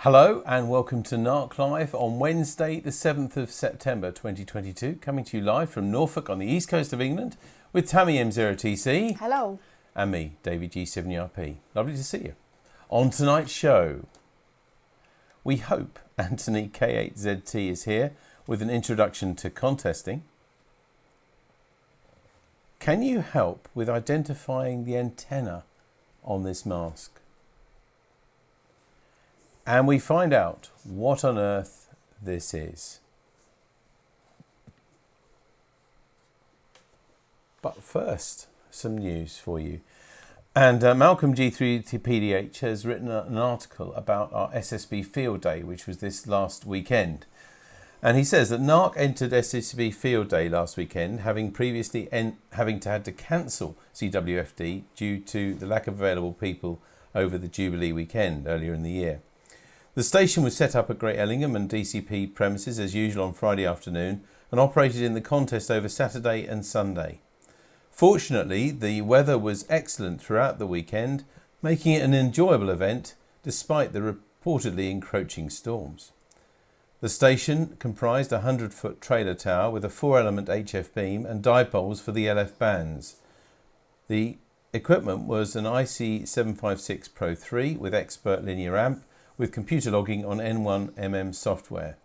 Hello and welcome to NARC Live on Wednesday the 7th of September 2022, coming to you live from Norfolk on the east coast of England with Tammy M0TC. Hello. And me, David G7URP. Lovely to see you. On tonight's show, we hope Anthony K8ZT is here with an introduction to contesting. Can you help with identifying the antenna on this mask? And we find out what on earth this is. But first, some news for you. And Malcolm G3PDH has written an article about our SSB Field Day, which was this last weekend. And he says that NARC entered SSB Field Day last weekend, having previously had to cancel CWFD due to the lack of available people over the Jubilee weekend earlier in the year. The station was set up at Great Ellingham and DCP premises as usual on Friday afternoon and operated in the contest over Saturday and Sunday. Fortunately, the weather was excellent throughout the weekend, making it an enjoyable event despite the reportedly encroaching storms. The station comprised a 100-foot trailer tower with a 4-element HF beam and dipoles for the LF bands. The equipment was an IC756 Pro 3 with expert linear amp, with computer logging on N1MM software.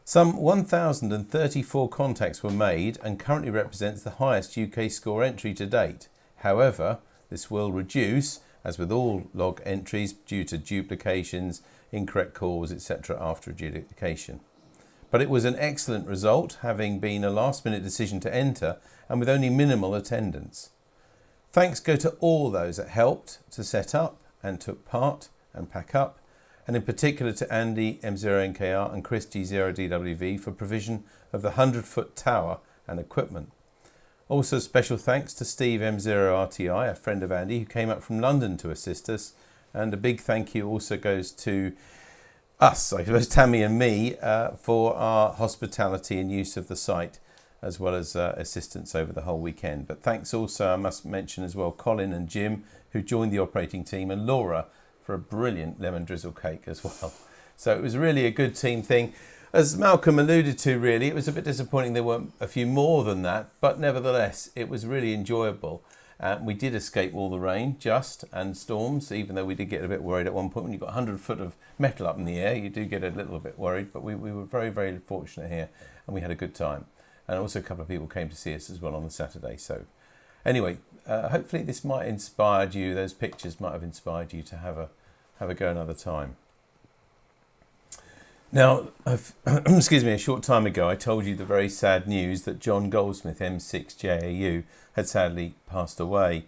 Some 1,034 contacts were made and currently represents the highest UK score entry to date. However, this will reduce, as with all log entries, due to duplications, incorrect calls, etc. after adjudication. But it was an excellent result, having been a last-minute decision to enter and with only minimal attendance. Thanks go to all those that helped to set up and took part and pack up, and in particular to Andy M0NKR and Chris G0DWV for provision of the 100-foot tower and equipment. Also special thanks to Steve M0RTI, a friend of Andy, who came up from London to assist us, and a big thank you also goes to us, I suppose Tammy and me, for our hospitality and use of the site, as well as assistance over the whole weekend. But thanks also, I must mention as well, Colin and Jim, who joined the operating team, and Laura, for a brilliant lemon drizzle cake as well. So it was really a good team thing. As Malcolm alluded to, really, it was a bit disappointing there weren't a few more than that, but nevertheless, it was really enjoyable. We did escape all the rain, and storms, even though we did get a bit worried at one point. When you've got 100 foot of metal up in the air, you do get a little bit worried, but we were very, very fortunate here, and we had a good time. And also a couple of people came to see us as well on the Saturday. So anyway, hopefully this might inspire you, those pictures might have inspired you to have a go another time. Now, excuse me, a short time ago I told you the very sad news that John Goldsmith, M6JAU, had sadly passed away.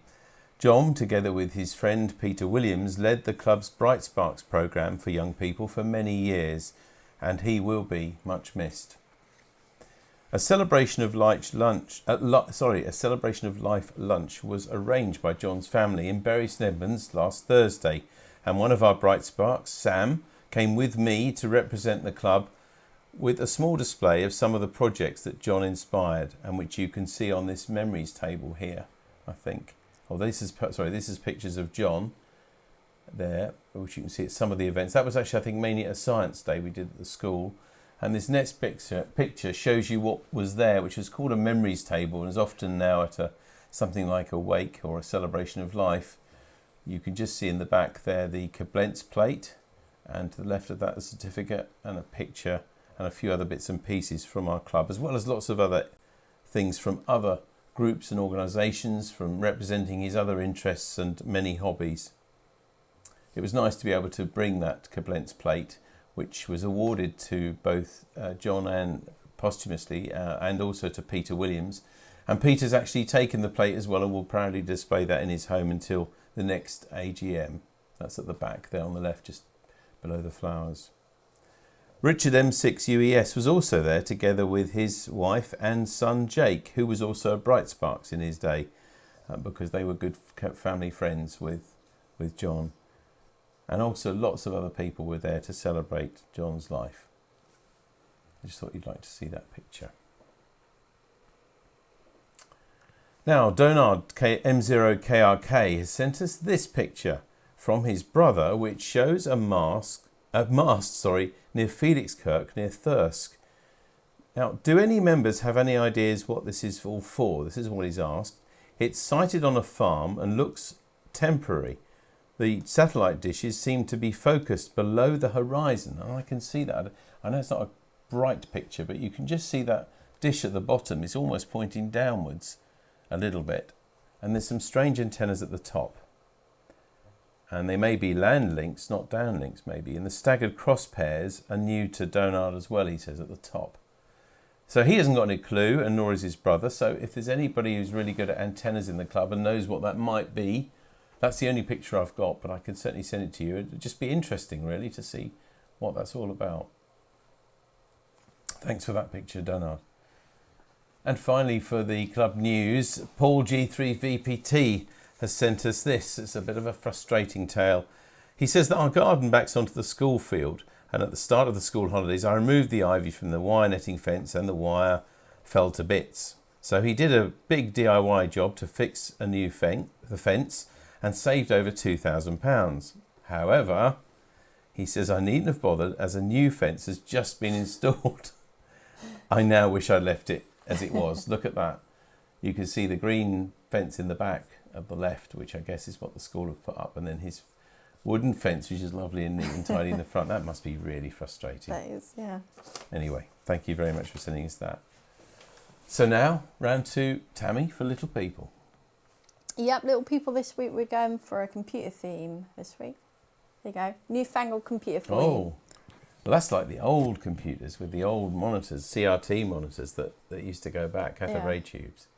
John, together with his friend Peter Williams, led the club's Bright Sparks programme for young people for many years, and he will be much missed. A celebration of life lunch was arranged by John's family in Bury St Edmunds last Thursday, and one of our Bright Sparks, Sam, came with me to represent the club with a small display of some of the projects that John inspired and which you can see on this memories table here, I think. Oh, this is pictures of John there, which you can see at some of the events. That was actually, I think, mainly a science day we did at the school. And this next picture shows you what was there, which was called a memories table and is often now at something like a wake or a celebration of life. You can just see in the back there the Koblenz plate, and to the left of that the certificate and a picture and a few other bits and pieces from our club, as well as lots of other things from other groups and organisations, from representing his other interests and many hobbies. It was nice to be able to bring that Koblenz plate, which was awarded to both John and posthumously and also to Peter Williams. And Peter's actually taken the plate as well and will proudly display that in his home until the next AGM. That's at the back there on the left, just below the flowers. Richard M6UES was also there together with his wife and son Jake, who was also a Bright Sparks in his day, because they were good family friends with John. And also lots of other people were there to celebrate John's life. I just thought you'd like to see that picture. Now, Donard M0KRK has sent us this picture from his brother, which shows a mask mast, sorry, near Felixkirk, near Thirsk. Now, do any members have any ideas what this is all for? This is what he's asked. It's sited on a farm and looks temporary. The satellite dishes seem to be focused below the horizon. And I can see that. I know it's not a bright picture, but you can just see that dish at the bottom is almost pointing downwards a little bit. And there's some strange antennas at the top. And they may be land links, not down links maybe. And the staggered crosspairs are new to Donard as well, he says at the top. So he hasn't got any clue, and nor is his brother. So if there's anybody who's really good at antennas in the club and knows what that might be, that's the only picture I've got, but I can certainly send it to you. It'd just be interesting, really, to see what that's all about. Thanks for that picture, Donard. And finally, for the club news, Paul G3VPT has sent us this. It's a bit of a frustrating tale. He says that our garden backs onto the school field, and at the start of the school holidays, I removed the ivy from the wire netting fence and the wire fell to bits. So he did a big DIY job to fix a new the fence and saved over £2,000. However, he says, I needn't have bothered as a new fence has just been installed. I now wish I'd left it as it was. Look at that. You can see the green fence in the back of the left, which I guess is what the school have put up, and then his wooden fence, which is lovely and neat and tidy in the front. That must be really frustrating. That is, yeah. Anyway, thank you very much for sending us that. So now, round to Tammy for Little People. Yep, Little People this week, we're going for a computer theme this week. There you go. Newfangled computer for you. Oh, well, that's like the old computers with the old monitors, CRT monitors that used to go back, cathode ray tubes.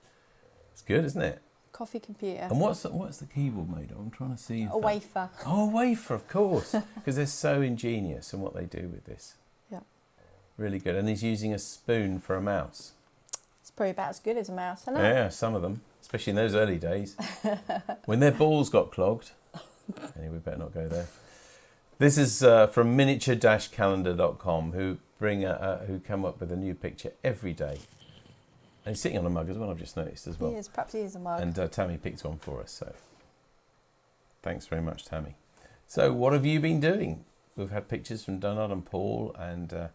It's good, isn't it? Coffee computer. And what's the keyboard made of? I'm trying to see. A wafer. Oh, a wafer, of course. Because they're so ingenious in what they do with this. Yeah. Really good. And he's using a spoon for a mouse. It's probably about as good as a mouse, isn't it? Yeah, some of them. Especially in those early days. When their balls got clogged. Anyway, we better not go there. This is from miniature-calendar.com, who come up with a new picture every day. And he's sitting on a mug as well, I've just noticed as well. He is, perhaps he is a mug. And Tammy picked one for us, so thanks very much, Tammy. So what have you been doing? We've had pictures from Donald and Paul and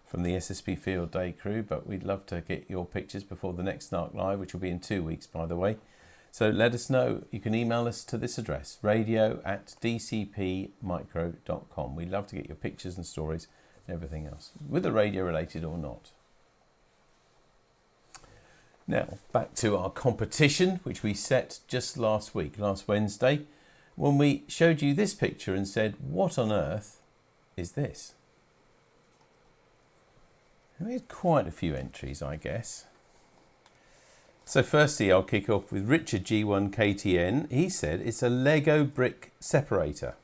from the SSP Field Day crew, but we'd love to get your pictures before the next NARC Live, which will be in 2 weeks, by the way. So let us know. You can email us to this address, radio@dcpmicro.com. We'd love to get your pictures and stories and everything else, whether radio related or not. Now, back to our competition, which we set just last week, last Wednesday, when we showed you this picture and said, what on earth is this? And we had quite a few entries, I guess. So firstly, I'll kick off with Richard G1KTN. He said it's a Lego brick separator.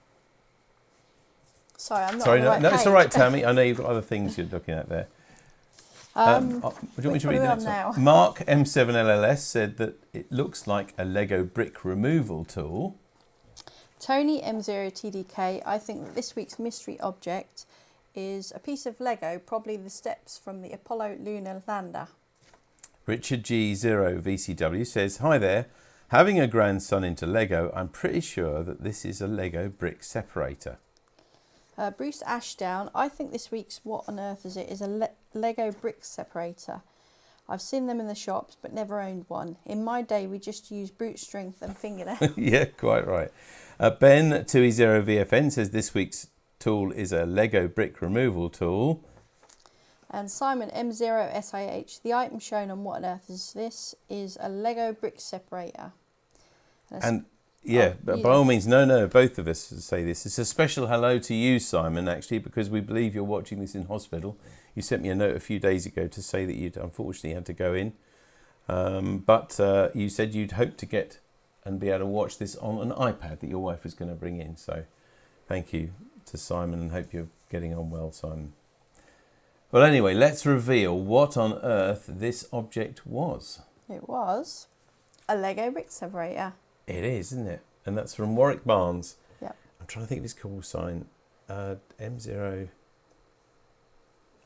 Sorry, I'm not on the right no, page. it's all right, Tammy. I know you've got other things you're looking at there. Do you want me to read the next one? Mark M7LLS said that it looks like a Lego brick removal tool. Tony M0TDK, I think that this week's mystery object is a piece of Lego, probably the steps from the Apollo lunar lander. Richard G0VCW says, hi there. Having a grandson into Lego, I'm pretty sure that this is a Lego brick separator. Bruce Ashdown, I think this week's what on earth is it is a Lego brick separator. I've seen them in the shops but never owned one. In my day we just used brute strength and fingernails. Yeah, quite right. Ben 2E0VFN says this week's tool is a Lego brick removal tool. And Simon M0SIH, the item shown on what on earth is this is a Lego brick separator. And yeah, but by all means, no, both of us say this. It's a special hello to you, Simon, actually, because we believe you're watching this in hospital. You sent me a note a few days ago to say that you'd unfortunately had to go in. But you said you'd hope to get and be able to watch this on an iPad that your wife was going to bring in. So thank you to Simon and hope you're getting on well, Simon. Well, anyway, let's reveal what on earth this object was. It was a Lego brick separator. It is, isn't it? And that's from Warwick Barnes. Yep. I'm trying to think of his call sign. M0.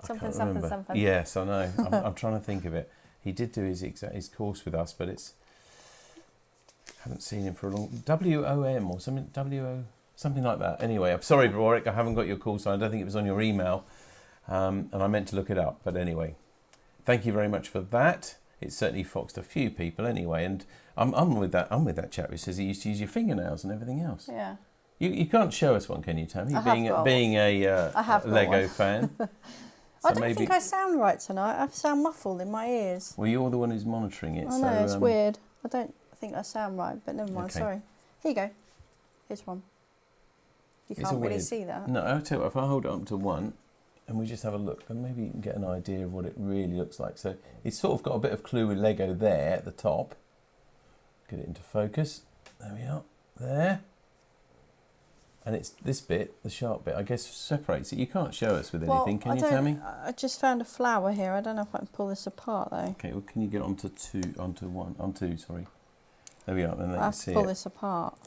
Something. Yes, I know. I'm trying to think of it. He did do his course with us, but haven't seen him for a long. WOM or something. Something like that. Anyway, I'm sorry, Warwick, I haven't got your call sign. I don't think it was on your email. And I meant to look it up. But anyway, thank you very much for that. It certainly foxed a few people anyway. And I'm with that chap who says he used to use your fingernails and everything else. Yeah. You can't show us one, can you, Tammy? I Being a Lego one. fan. I don't think I sound right tonight. I sound muffled in my ears. Well, you're the one who's monitoring it. I know, it's weird. I don't think I sound right, but never mind, Okay. sorry. Here you go. Here's one. You can't really see that. No, I'll tell you what, if I hold it up to 1 and we just have a look, then maybe you can get an idea of what it really looks like. So it's sort of got a bit of clue with Lego there at the top. Get it into focus. There we are. There. And it's this bit, the sharp bit, I guess separates it. You can't show us with anything, can you, Tammy? I just found a flower here. I don't know if I can pull this apart though. Okay, well, can you get onto two, sorry. There we are, then I have to pull this apart.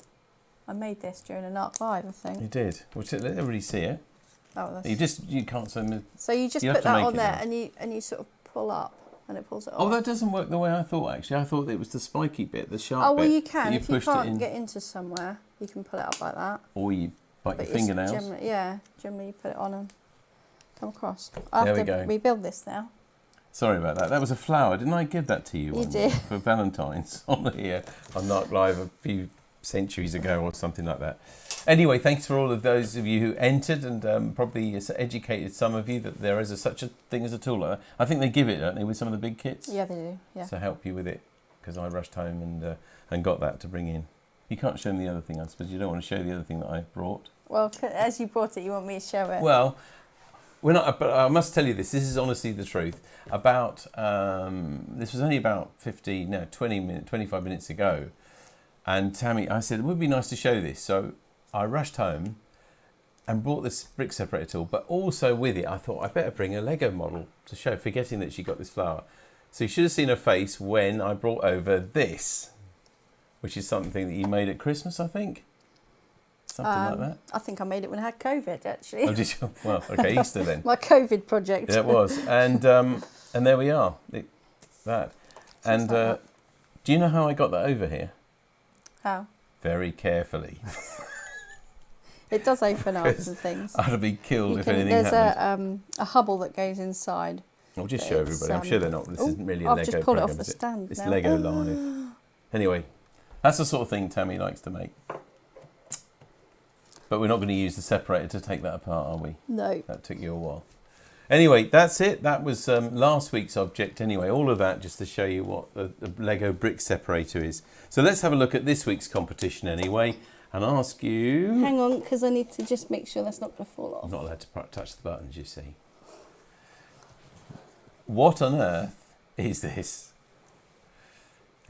I made this during a NARC Live, I think. You did. Well, let everybody see it. Oh, that's... You can't send. So you just put that on there and you sort of pull up and it pulls it off. Oh, that doesn't work the way I thought, actually. I thought it was the spiky bit, the sharp bit. Oh, well, you can. If you can't can't get into somewhere, you can pull it up like that. Or you bite your fingernails. Generally you put it on and come across. There we go. Rebuild this now. Sorry about that. That was a flower. Didn't I give that to you? You did. For Valentine's on NARC Live a few centuries ago or something like that. Anyway, thanks for all of those of you who entered and probably educated some of you that there is such a thing as a tool like that. I think they give it, don't they, with some of the big kits? Yeah, they do. Yeah. To help you with it, because I rushed home and got that to bring in. You can't show them the other thing, I suppose. You don't want to show the other thing that I brought. Well, as you brought it, you want me to show it. Well, we're not. But I must tell you this. This is honestly the truth. About this was only about 25 minutes ago, and Tammy, I said it would be nice to show this. So I rushed home and brought this brick separator tool, but also with it, I thought I better bring a Lego model to show, forgetting that she got this flower. So you should have seen her face when I brought over this, which is something that you made at Christmas, I think. Something like that. I think I made it when I had COVID, actually. Oh, did you? Well, okay, Easter then. My COVID project. Yeah, it was, and there we are. And do you know how I got that over here? How? Very carefully. It does open up and things. I'd be killed if anything happened. There's a hubble that goes inside. I'll just show everybody. I'm sure they're not. This isn't really a I've Lego just pulled program, it off the stand. It's now. Lego Live. Anyway, that's the sort of thing Tammy likes to make. But we're not going to use the separator to take that apart, are we? No. That took you a while. Anyway, that's it. That was last week's object anyway. All of that just to show you what the Lego brick separator is. So let's have a look at this week's competition anyway and ask you... Hang on, because I need to just make sure that's not going to fall off. I'm not allowed to touch the buttons, you see. What on earth is this?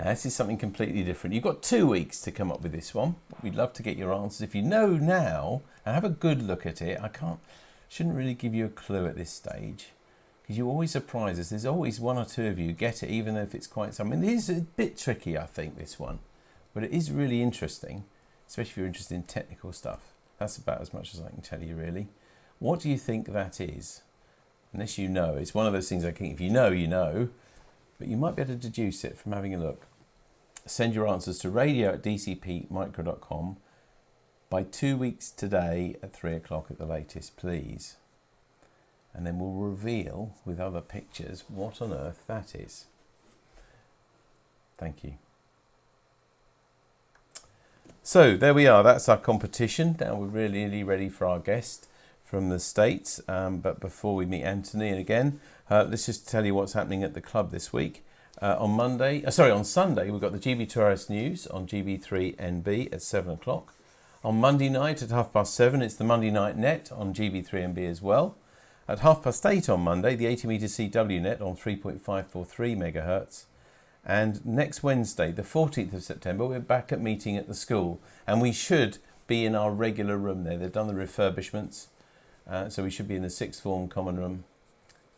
Now, this is something completely different. You've got 2 weeks to come up with this one. We'd love to get your answers. If you know now and have a good look at it, shouldn't really give you a clue at this stage, because you always surprise us. There's always one or two of you who get it, even if it's quite something. It is a bit tricky, I think, this one, but it is really interesting, especially if you're interested in technical stuff. That's about as much as I can tell you, really. What do you think that is? Unless you know. It's one of those things I think if you know, you know, but you might be able to deduce it from having a look. Send your answers to radio@dcpmicro.com by 2 weeks today at 3 o'clock at the latest, please. And then we'll reveal with other pictures what on earth that is. Thank you. So there we are. That's our competition. Now we're really ready for our guest from the States. But before we meet Anthony and again, let's just tell you what's happening at the club this week. On Sunday, we've got the GB Tourist News on GB3NB at 7 o'clock. On Monday night at 7:30, it's the Monday Night Net on GB3NB as well. At 8:30 on Monday, the 80 metre CW Net on 3.543 megahertz. And next Wednesday, the 14th of September, we're back at meeting at the school. And we should be in our regular room there. They've done the refurbishments, so we should be in the sixth form common room.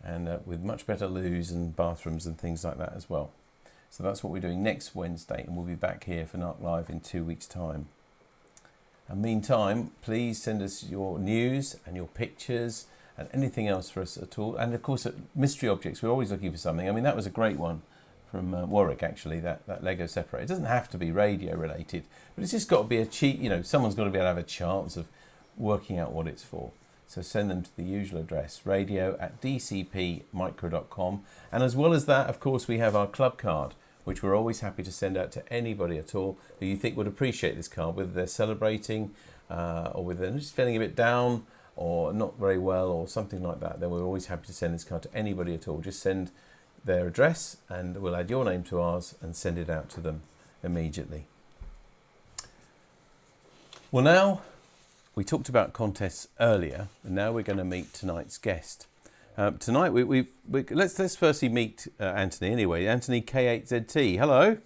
And with much better loos and bathrooms and things like that as well. So that's what we're doing next Wednesday, and we'll be back here for NARC Live in 2 weeks' time. And meantime, please send us your news and your pictures and anything else for us at all. And of course, mystery objects, we're always looking for something. I mean, that was a great one from Warwick, actually, that Lego separator. It doesn't have to be radio related, but it's just got to be a cheap, someone's got to be able to have a chance of working out what it's for. So send them to the usual address, radio@dcpmicro.com. And as well as that, of course, we have our club card, which we're always happy to send out to anybody at all who you think would appreciate this card, whether they're celebrating or whether they're just feeling a bit down or not very well or something like that. Then we're always happy to send this card to anybody at all. Just send their address and we'll add your name to ours and send it out to them immediately. Well, now, we talked about contests earlier, and now we're going to meet tonight's guest. Tonight, let's firstly meet Anthony anyway. Anthony, K8ZT. Hello.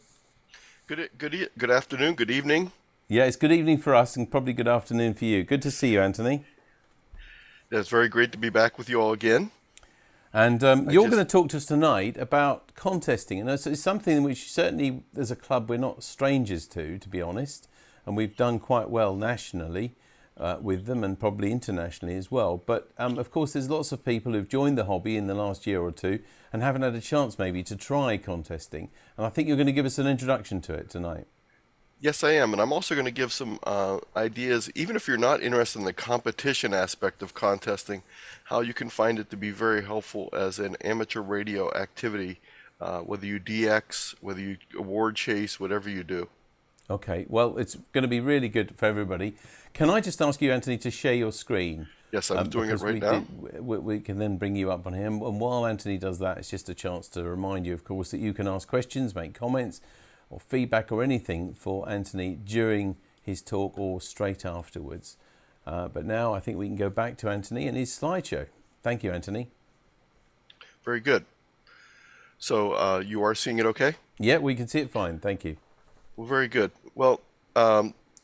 Good afternoon. Good evening. Yeah, it's good evening for us, and probably good afternoon for you. Good to see you, Anthony. Yeah, it's very great to be back with you all again. And you're going to talk to us tonight about contesting, and it's something which certainly, as a club, we're not strangers to be honest, and we've done quite well nationally. With them and probably internationally as well. But of course there's lots of people who've joined the hobby in the last year or two and haven't had a chance maybe to try contesting. And I think you're going to give us an introduction to it tonight. Yes, I am. And I'm also going to give some ideas, even if you're not interested in the competition aspect of contesting, how you can find it to be very helpful as an amateur radio activity, whether you DX, whether you award chase, whatever you do. Okay, well, it's going to be really good for everybody. Can I just ask you, Anthony, to share your screen? Yes, I'm doing it right now. We can then bring you up on him. And while Anthony does that, it's just a chance to remind you, of course, that you can ask questions, make comments or feedback or anything for Anthony during his talk or straight afterwards. But now I think we can go back to Anthony and his slideshow. Thank you, Anthony. Very good. So you are seeing it okay? Yeah, we can see it fine. Thank you. Well, very good. Well,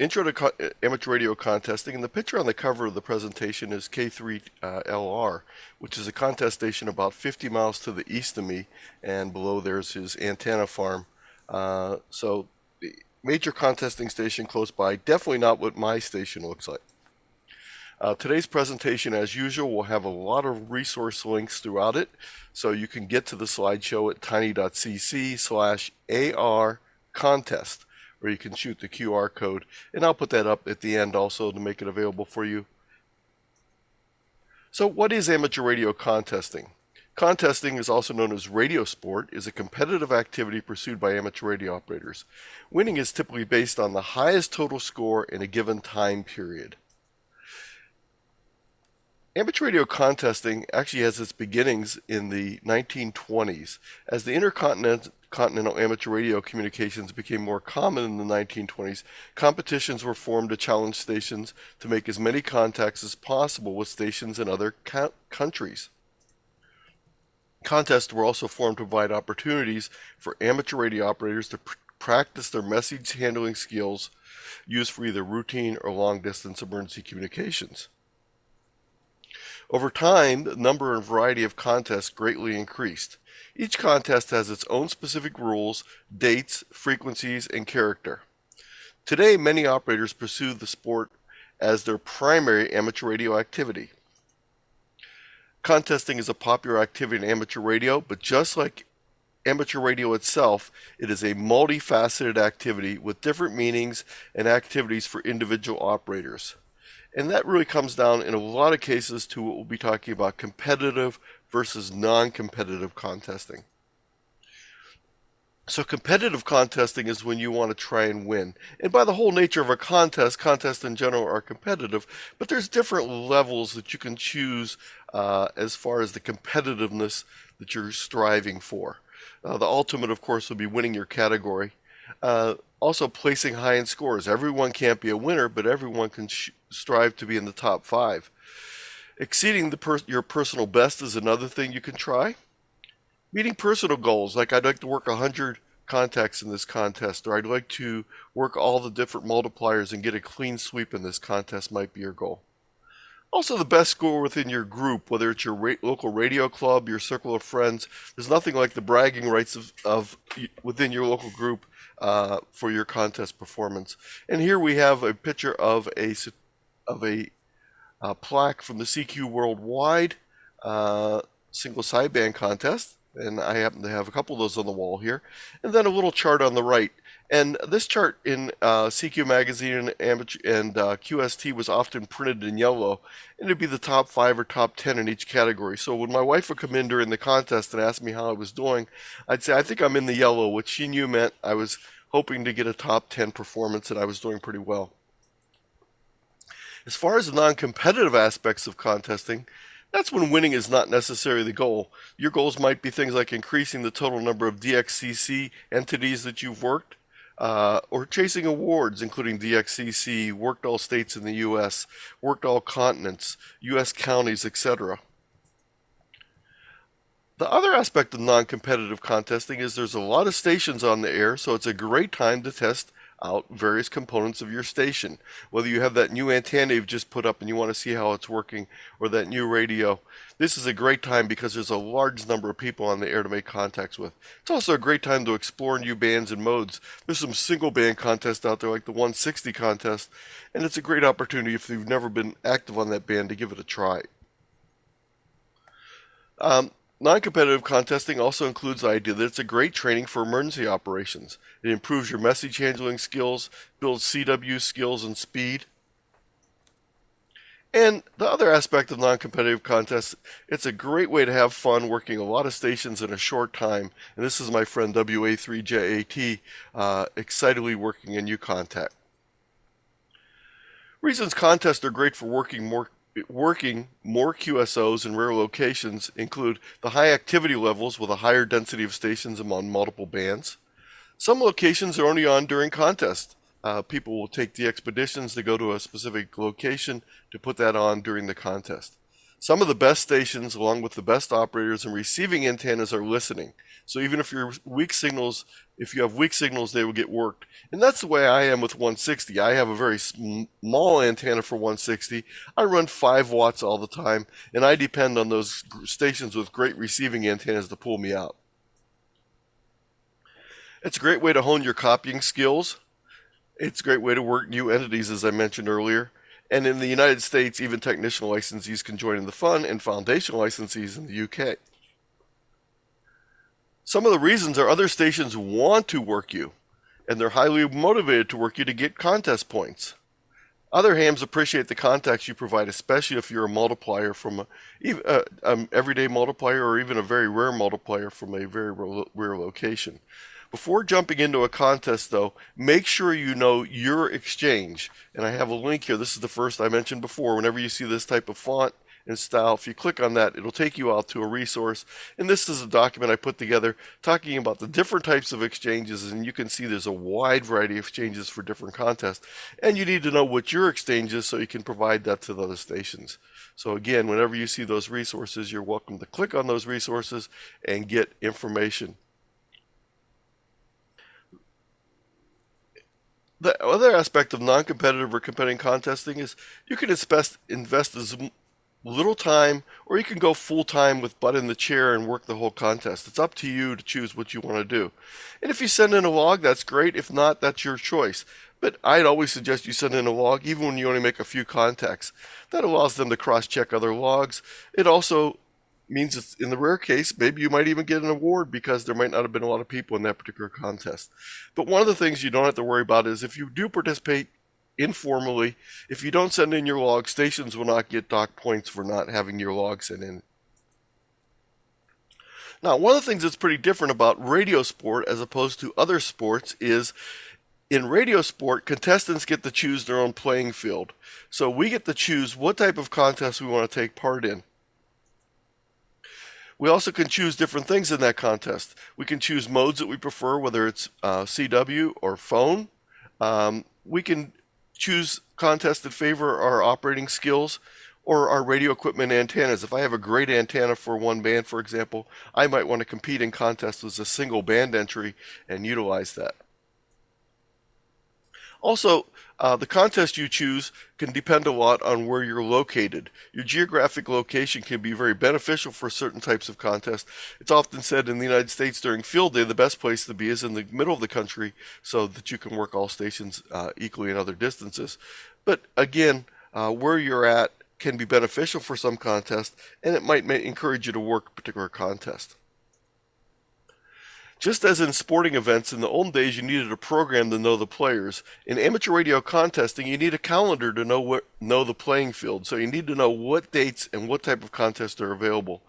intro to amateur radio contesting, and the picture on the cover of the presentation is K3LR, which is a contest station about 50 miles to the east of me, and below there's his antenna farm. So the major contesting station close by, definitely not what my station looks like. Today's presentation, as usual, will have a lot of resource links throughout it, so you can get to the slideshow at tiny.cc/AR contest, or you can shoot the QR code, and I'll put that up at the end also to make it available for you. So what is amateur radio contesting? Contesting, is also known as radio sport, is a competitive activity pursued by amateur radio operators. Winning is typically based on the highest total score in a given time period. Amateur radio contesting actually has its beginnings in the 1920s. As the intercontinental amateur radio communications became more common in the 1920s, competitions were formed to challenge stations to make as many contacts as possible with stations in other countries. Contests were also formed to provide opportunities for amateur radio operators to practice their message handling skills used for either routine or long-distance emergency communications. Over time, the number and variety of contests greatly increased. Each contest has its own specific rules, dates, frequencies, and character. Today, many operators pursue the sport as their primary amateur radio activity. Contesting is a popular activity in amateur radio, but just like amateur radio itself, it is a multifaceted activity with different meanings and activities for individual operators. And that really comes down in a lot of cases to what we'll be talking about, competitive versus non-competitive contesting. So competitive contesting is when you want to try and win. And by the whole nature of a contest, contests in general are competitive, but there's different levels that you can choose as far as the competitiveness that you're striving for. The ultimate, of course, will be winning your category. Also placing high in scores. Everyone can't be a winner, but everyone can strive to be in the top 5. Exceeding your personal best is another thing you can try. Meeting personal goals, like I'd like to work 100 contacts in this contest, or I'd like to work all the different multipliers and get a clean sweep in this contest might be your goal. Also, the best score within your group, whether it's your local radio club, your circle of friends, there's nothing like the bragging rights of within your local group for your contest performance. And here we have a picture of a plaque from the CQ Worldwide single sideband contest. and I happen to have a couple of those on the wall here, and then a little chart on the right. And this chart in CQ Magazine and QST was often printed in yellow, and it'd be the top 5 or top 10 in each category. So when my wife would come in during the contest and ask me how I was doing, I'd say, I think I'm in the yellow, which she knew meant I was hoping to get a top 10 performance, and I was doing pretty well. As far as the non-competitive aspects of contesting, that's when winning is not necessarily the goal. Your goals might be things like increasing the total number of DXCC entities that you've worked, or chasing awards, including DXCC, worked all states in the U.S., worked all continents, U.S. counties, etc. The other aspect of non-competitive contesting is there's a lot of stations on the air, so it's a great time to test out various components of your station. Whether you have that new antenna you've just put up and you want to see how it's working, or that new radio, this is a great time because there's a large number of people on the air to make contacts with. It's also a great time to explore new bands and modes. There's some single band contests out there like the 160 contest, and it's a great opportunity if you've never been active on that band to give it a try. Non-competitive contesting also includes the idea that it's a great training for emergency operations. It improves your message handling skills, builds CW skills and speed. And the other aspect of non-competitive contests, it's a great way to have fun working a lot of stations in a short time. And this is my friend K8ZT excitedly working a new contact. Reasons contests are great for working more QSOs in rare locations include the high activity levels with a higher density of stations among multiple bands. Some locations are only on during contests. People will take the expeditions to go to a specific location to put that on during the contest. Some of the best stations, along with the best operators and receiving antennas, are listening. So even if you have weak signals, they will get worked. And that's the way I am with 160. I have a very small antenna for 160. I run 5 watts all the time, and I depend on those stations with great receiving antennas to pull me out. It's a great way to hone your copying skills. It's a great way to work new entities, as I mentioned earlier. And in the United States, even technician licensees can join in the fun, and foundation licensees in the UK. Some of the reasons are other stations want to work you, and they're highly motivated to work you to get contest points. Other hams appreciate the contacts you provide, especially if you're a multiplier from an everyday multiplier or even a very rare multiplier from a very rare location. Before jumping into a contest, though, make sure you know your exchange. And I have a link here. This is the first I mentioned before. Whenever you see this type of font and style, if you click on that, it'll take you out to a resource. And this is a document I put together talking about the different types of exchanges. And you can see there's a wide variety of exchanges for different contests. And you need to know what your exchange is so you can provide that to the other stations. So again, whenever you see those resources, you're welcome to click on those resources and get information. The other aspect of non-competitive or competing contesting is you can invest as little time, or you can go full-time with butt in the chair and work the whole contest. It's up to you to choose what you want to do. And if you send in a log, that's great. If not, that's your choice. But I'd always suggest you send in a log, even when you only make a few contacts. That allows them to cross-check other logs. It also means it's, in the rare case, maybe you might even get an award because there might not have been a lot of people in that particular contest. But one of the things you don't have to worry about is if you do participate informally, if you don't send in your log, stations will not get dock points for not having your log sent in. Now, one of the things that's pretty different about radio sport as opposed to other sports is in radio sport, contestants get to choose their own playing field. So we get to choose what type of contest we want to take part in. We also can choose different things in that contest. We can choose modes that we prefer, whether it's CW or phone. We can choose contests that favor our operating skills or our radio equipment antennas. If I have a great antenna for one band, for example, I might want to compete in contests with a single band entry and utilize that. Also, the contest you choose can depend a lot on where you're located. Your geographic location can be very beneficial for certain types of contests. It's often said in the United States during field day, the best place to be is in the middle of the country so that you can work all stations equally in other distances. But again, where you're at can be beneficial for some contests, and it might encourage you to work a particular contest. Just as in sporting events, in the old days you needed a program to know the players. In amateur radio contesting, you need a calendar to know the playing field. So you need to know what dates and what type of contests are available.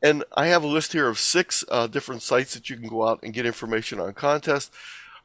And I have a list here of 6 different sites that you can go out and get information on contests.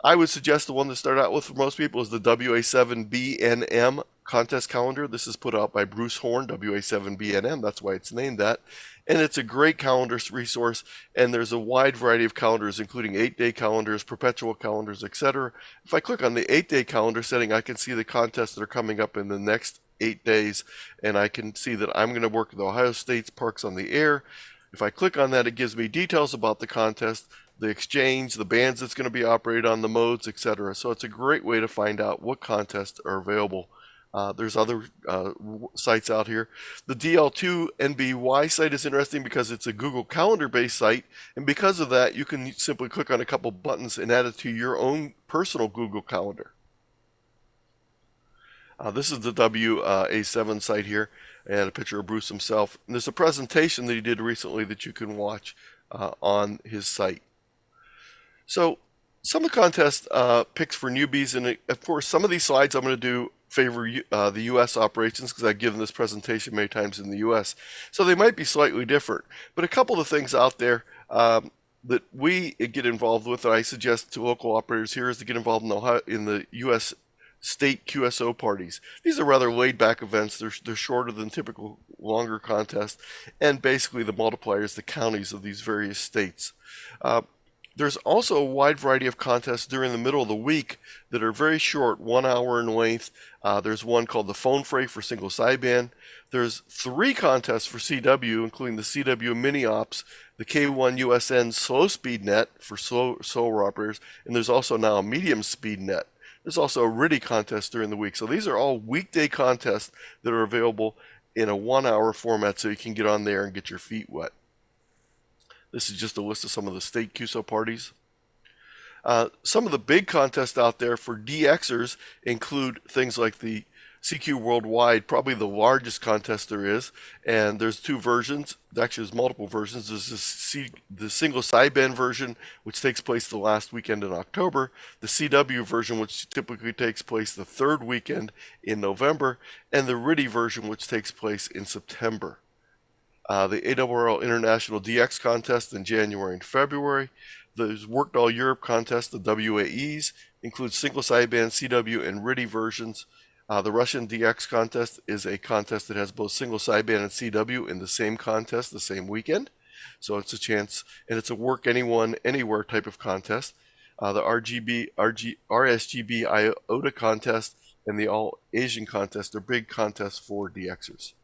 I would suggest the one to start out with for most people is the WA7BNM contest calendar. This is put out by Bruce Horn, WA7BNM. That's why it's named that. And it's a great calendar resource, and there's a wide variety of calendars, including 8-day calendars, perpetual calendars, etc. If I click on the 8-day calendar setting, I can see the contests that are coming up in the next 8 days, and I can see that I'm going to work with Ohio State's Parks on the Air. If I click on that, it gives me details about the contest, the exchange, the bands that's going to be operated on, the modes, etc. So it's a great way to find out what contests are available. There's other sites out here. The DL2NBY site is interesting because it's a Google Calendar-based site, and because of that, you can simply click on a couple buttons and add it to your own personal Google Calendar. This is the WA7 site here, and a picture of Bruce himself. And there's a presentation that he did recently that you can watch on his site. So some of the contest picks for newbies, and of course some of these slides I'm going to do favor the U.S. operations because I've given this presentation many times in the U.S. So they might be slightly different. But a couple of things out there that we get involved with, and I suggest to local operators here, is to get involved in the U.S. state QSO parties. These are rather laid-back events. They're shorter than typical longer contests, and basically the multipliers, the counties of these various states. There's also a wide variety of contests during the middle of the week that are very short, 1 hour in length. There's one called the Phone Fray for single sideband. There's 3 contests for CW, including the CW Mini Ops, the K1USN Slow Speed Net for slower operators, and there's also now a medium speed net. There's also a RTTY contest during the week. So these are all weekday contests that are available in a 1 hour format, so you can get on there and get your feet wet. This is just a list of some of the state QSO parties. Some of the big contests out there for DXers include things like the CQ Worldwide, probably the largest contest there is, and there's 2 versions. Actually, there's multiple versions. There's the single sideband version, which takes place the last weekend in October, the CW version, which typically takes place the 3rd weekend in November, and the RTTY version, which takes place in September. The ARRL International DX contest in January and February. The Worked All Europe contest, the WAEs, includes single sideband, CW, and RTTY versions. The Russian DX contest is a contest that has both single sideband and CW in the same contest, the same weekend. So it's a chance, and it's a work anyone, anywhere type of contest. The RSGB IOTA contest and the All Asian contest are big contests for DXers.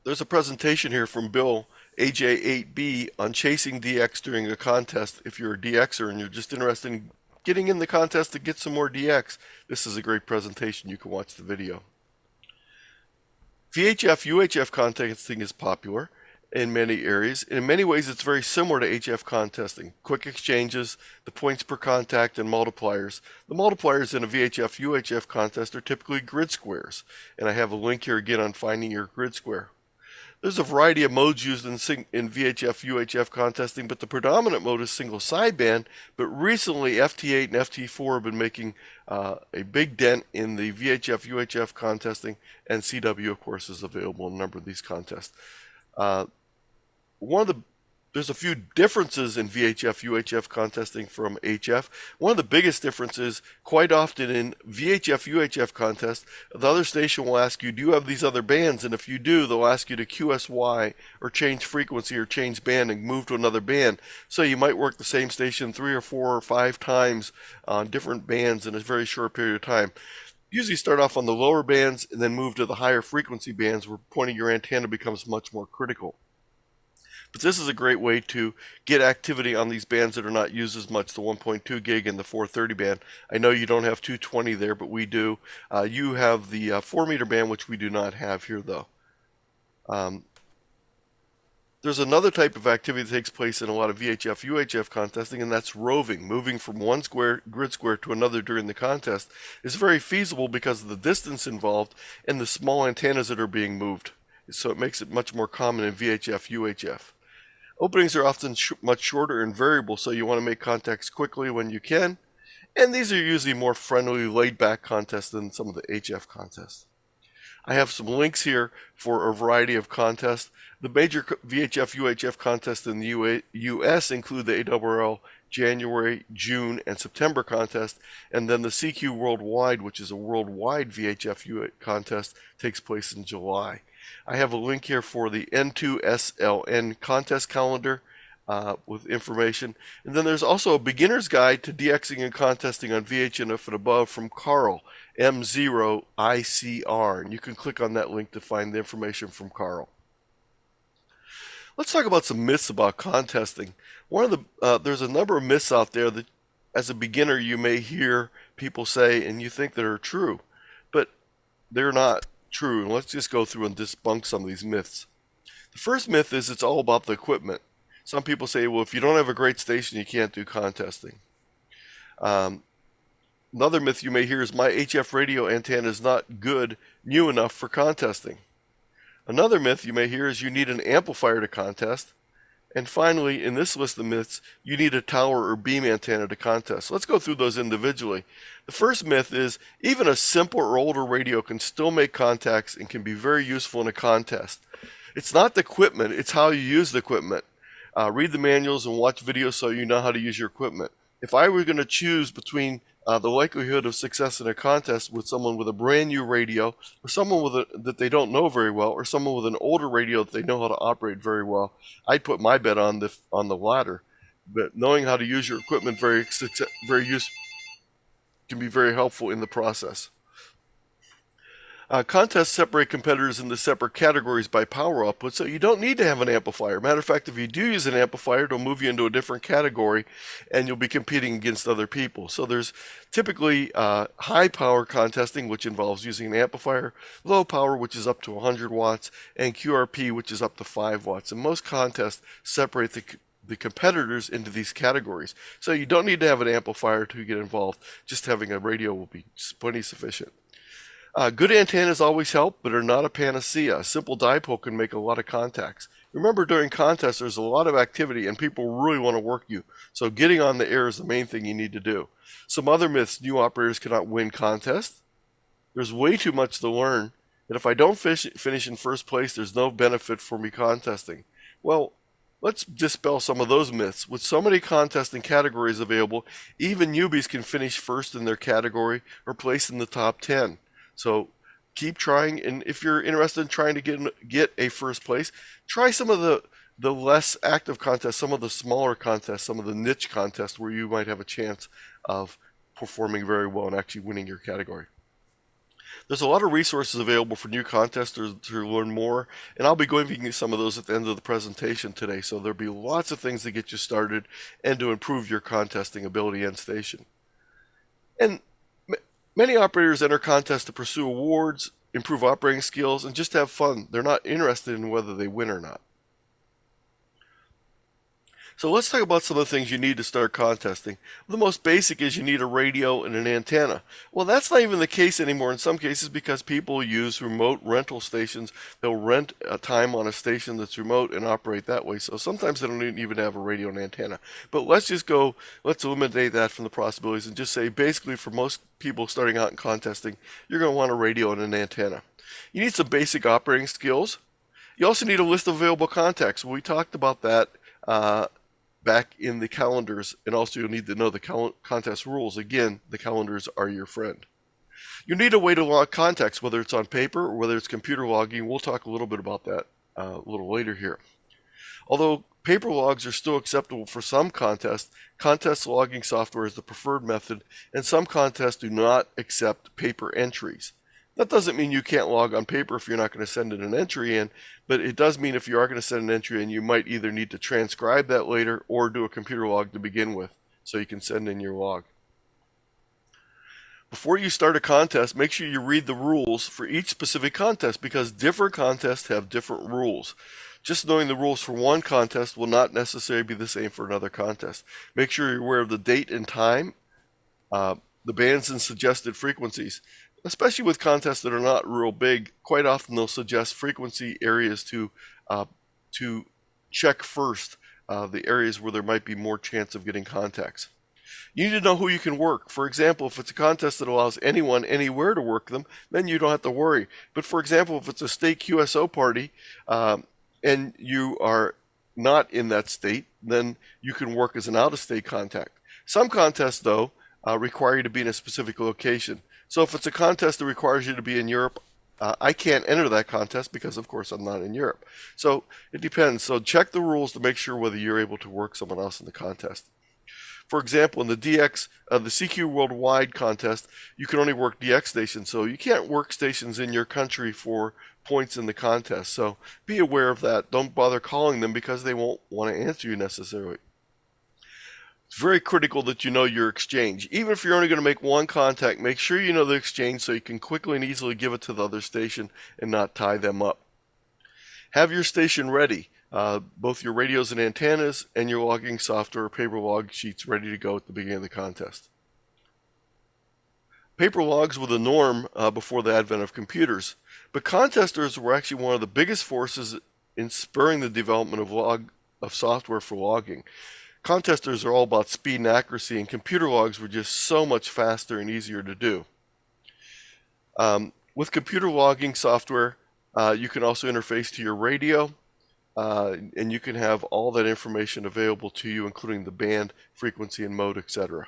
There's a presentation here from Bill, AJ8B, on chasing DX during a contest. If you're a DXer and you're just interested in getting in the contest to get some more DX, this is a great presentation. You can watch the video. Vhf Uhf contesting is popular in many areas. In many ways, it's very similar to HF contesting. Quick exchanges, the points per contact, and multipliers. The multipliers in a Vhf Uhf contest are typically grid squares, and I have a link here again on finding your grid square. There's a variety of modes used in VHF Uhf contesting, but the predominant mode is single sideband. But recently, FT8 and FT4 have been making a big dent in the VHF Uhf contesting, and CW, of course, is available in a number of these contests. There's a few differences in VHF Uhf contesting from HF. One of the biggest differences, quite often in VHF Uhf contest, the other station will ask you, do you have these other bands? And if you do, they'll ask you to QSY or change frequency or change band and move to another band. So you might work the same station 3 or 4 or 5 times on different bands in a very short period of time. Usually start off on the lower bands and then move to the higher frequency bands where pointing your antenna becomes much more critical. But this is a great way to get activity on these bands that are not used as much, the 1.2 gig and the 430 band. I know you don't have 220 there, but we do. You have the 4 meter band, which we do not have here, though. There's another type of activity that takes place in a lot of VHF Uhf contesting, and that's roving. Moving from one grid square to another during the contest is very feasible because of the distance involved and the small antennas that are being moved. so it makes it much more common in VHF UHF. Openings are often much shorter and variable, so you want to make contacts quickly when you can, and these are usually more friendly, laid-back contests than some of the HF contests. I have some links here for a variety of contests. The major VHF UHF contests in the US include the ARRL January, June, and September contest, and then the CQ Worldwide, which is a worldwide VHF UHF contest, takes place in July. I have a link here for the N2SLN contest calendar with information. And then there's also a beginner's guide to DXing and contesting on VHF and above from Carl, M0ICR. And you can click on that link to find the information from Carl. Let's talk about some myths about contesting. There's a number of myths out there that as a beginner you may hear people say and you think that are true, but they're not true. And let's just go through and debunk some of these myths. The first myth is it's all about the equipment. Some people say, well, if you don't have a great station, you can't do contesting. Another myth you may hear is my HF radio antenna is not new enough for contesting. Another myth you may hear is you need an amplifier to contest. And finally, in this list of myths, you need a tower or beam antenna to contest. So let's go through those individually. The first myth is even a simple or older radio can still make contacts and can be very useful in a contest. It's not the equipment, it's how you use the equipment. Read the manuals and watch videos so you know how to use your equipment. If I were going to choose between the likelihood of success in a contest with someone with a brand new radio, or someone that they don't know very well, or someone with an older radio that they know how to operate very well, I'd put my bet on the latter. But knowing how to use your equipment can be very helpful in the process. Contests separate competitors into separate categories by power output, so you don't need to have an amplifier. Matter of fact, if you do use an amplifier, it'll move you into a different category, and you'll be competing against other people. So there's typically high power contesting, which involves using an amplifier, low power, which is up to 100 watts, and QRP, which is up to 5 watts. And most contests separate the competitors into these categories. So you don't need to have an amplifier to get involved. Just having a radio will be plenty sufficient. Good antennas always help, but are not a panacea. A simple dipole can make a lot of contacts. Remember, during contests, there's a lot of activity, and people really want to work you. So getting on the air is the main thing you need to do. Some other myths: new operators cannot win contests. There's way too much to learn. And if I don't finish in first place, there's no benefit for me contesting. Well, let's dispel some of those myths. With so many contesting categories available, even newbies can finish first in their category or place in the top 10. So keep trying, and if you're interested in trying to get a first place, try some of the less active contests, some of the smaller contests, some of the niche contests where you might have a chance of performing very well and actually winning your category. There's a lot of resources available for new contesters to learn more, and I'll be going through some of those at the end of the presentation today. So there'll be lots of things to get you started and to improve your contesting ability and station. And many operators enter contests to pursue awards, improve operating skills, and just have fun. They're not interested in whether they win or not. So let's talk about some of the things you need to start contesting. The most basic is you need a radio and an antenna. Well, that's not even the case anymore in some cases because people use remote rental stations. They'll rent a time on a station that's remote and operate that way. So sometimes they don't even have a radio and antenna. But let's eliminate that from the possibilities and just say basically for most people starting out in contesting, you're going to want a radio and an antenna. You need some basic operating skills. You also need a list of available contacts. We talked about that back in the calendars, and also you'll need to know the contest rules. Again, the calendars are your friend. You need a way to log contacts, whether it's on paper or whether it's computer logging. We'll talk a little bit about that a little later here. Although paper logs are still acceptable for some contests, contest logging software is the preferred method, and some contests do not accept paper entries. That doesn't mean you can't log on paper if you're not going to send an entry in, but it does mean if you are going to send an entry in, you might either need to transcribe that later or do a computer log to begin with so you can send in your log. Before you start a contest, make sure you read the rules for each specific contest because different contests have different rules. Just knowing the rules for one contest will not necessarily be the same for another contest. Make sure you're aware of the date and time, the bands and suggested frequencies. especially with contests that are not real big, quite often they'll suggest frequency areas to check first, the areas where there might be more chance of getting contacts. You need to know who you can work. For example, if it's a contest that allows anyone anywhere to work them, then you don't have to worry. But for example, if it's a state QSO party and you are not in that state, then you can work as an out-of-state contact. Some contests, though, require you to be in a specific location. So if it's a contest that requires you to be in Europe, I can't enter that contest because, of course, I'm not in Europe. So it depends. So check the rules to make sure whether you're able to work someone else in the contest. For example, in the the CQ Worldwide contest, you can only work DX stations, so you can't work stations in your country for points in the contest. So be aware of that. Don't bother calling them because they won't want to answer you necessarily. It's very critical that you know your exchange. Even if you're only going to make one contact, make sure you know the exchange so you can quickly and easily give it to the other station and not tie them up. Have your station ready. Both your radios and antennas and your logging software or paper log sheets ready to go at the beginning of the contest. Paper logs were the norm before the advent of computers, but contesters were actually one of the biggest forces in spurring the development of software for logging. Contesters are all about speed and accuracy, and computer logs were just so much faster and easier to do. With computer logging software, you can also interface to your radio, and you can have all that information available to you, including the band, frequency, and mode, etc.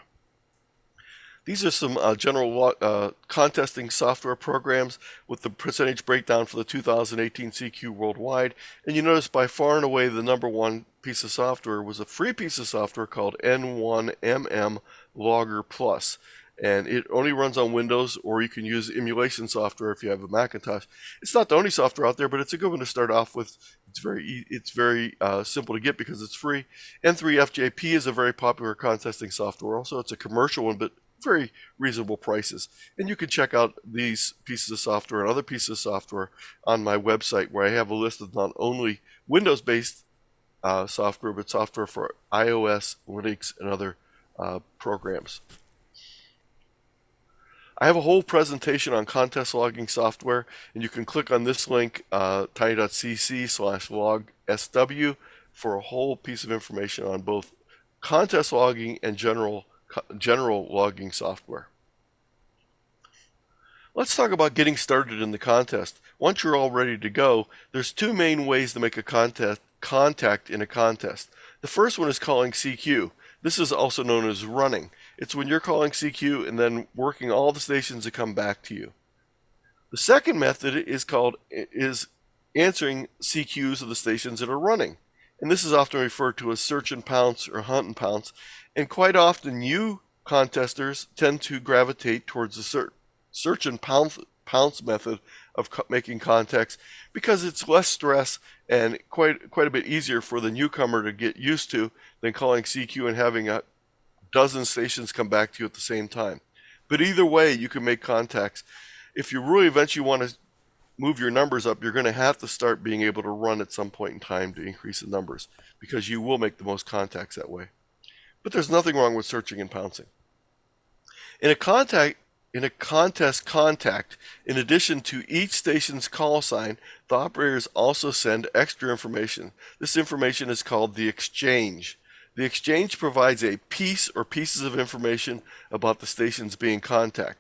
These are some general contesting software programs with the percentage breakdown for the 2018 CQ Worldwide. And you notice by far and away the number one piece of software was a free piece of software called N1MM Logger Plus. And it only runs on Windows, or you can use emulation software if you have a Macintosh. It's not the only software out there, but it's a good one to start off with. It's very simple to get because it's free. N3FJP is a very popular contesting software. Also, it's a commercial one, but very reasonable prices. And you can check out these pieces of software and other pieces of software on my website, where I have a list of not only Windows-based software, but software for iOS, Linux, and other programs. I have a whole presentation on contest logging software, and you can click on this link, tiny.cc/logsw, for a whole piece of information on both contest logging and general logging software. Let's talk about getting started in the contest. Once you're all ready to go, there's two main ways to make a contact in a contest. The first one is calling CQ. This is also known as running. It's when you're calling CQ and then working all the stations to come back to you. The second method is answering CQs of the stations that are running. And this is often referred to as search and pounce or hunt and pounce. And quite often you contesters tend to gravitate towards the search and pounce method of making contacts because it's less stress and quite a bit easier for the newcomer to get used to than calling CQ and having a dozen stations come back to you at the same time. But either way, you can make contacts. If you really eventually want to move your numbers up, you're going to have to start being able to run at some point in time to increase the numbers, because you will make the most contacts that way. But there's nothing wrong with searching and pouncing. In a contest contact, in addition to each station's call sign, the operators also send extra information. This information is called the exchange. The exchange provides a piece or pieces of information about the stations being contacted.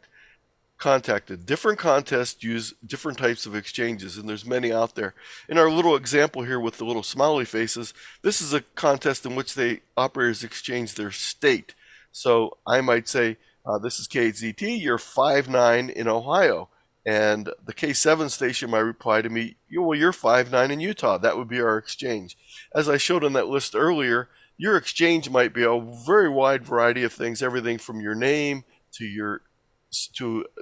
Different contests use different types of exchanges, and there's many out there. In our little example here with the little smiley faces, this is a contest in which the operators exchange their state. So I might say, this is K8ZT, you're 5'9" in Ohio. And the K7 station might reply to me, well, you're 5'9" in Utah. That would be our exchange. As I showed on that list earlier, your exchange might be a very wide variety of things, everything from your name to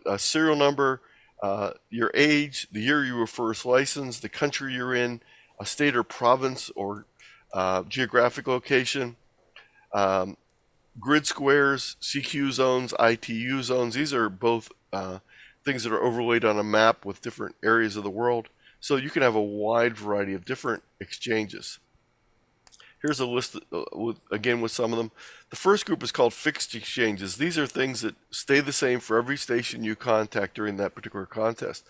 a serial number, your age, the year you were first licensed, the country you're in, a state or province or geographic location, grid squares, CQ zones, ITU zones. These are both things that are overlaid on a map with different areas of the world. So you can have a wide variety of different exchanges. Here's a list with some of them. The first group is called fixed exchanges. These are things that stay the same for every station you contact during that particular contest.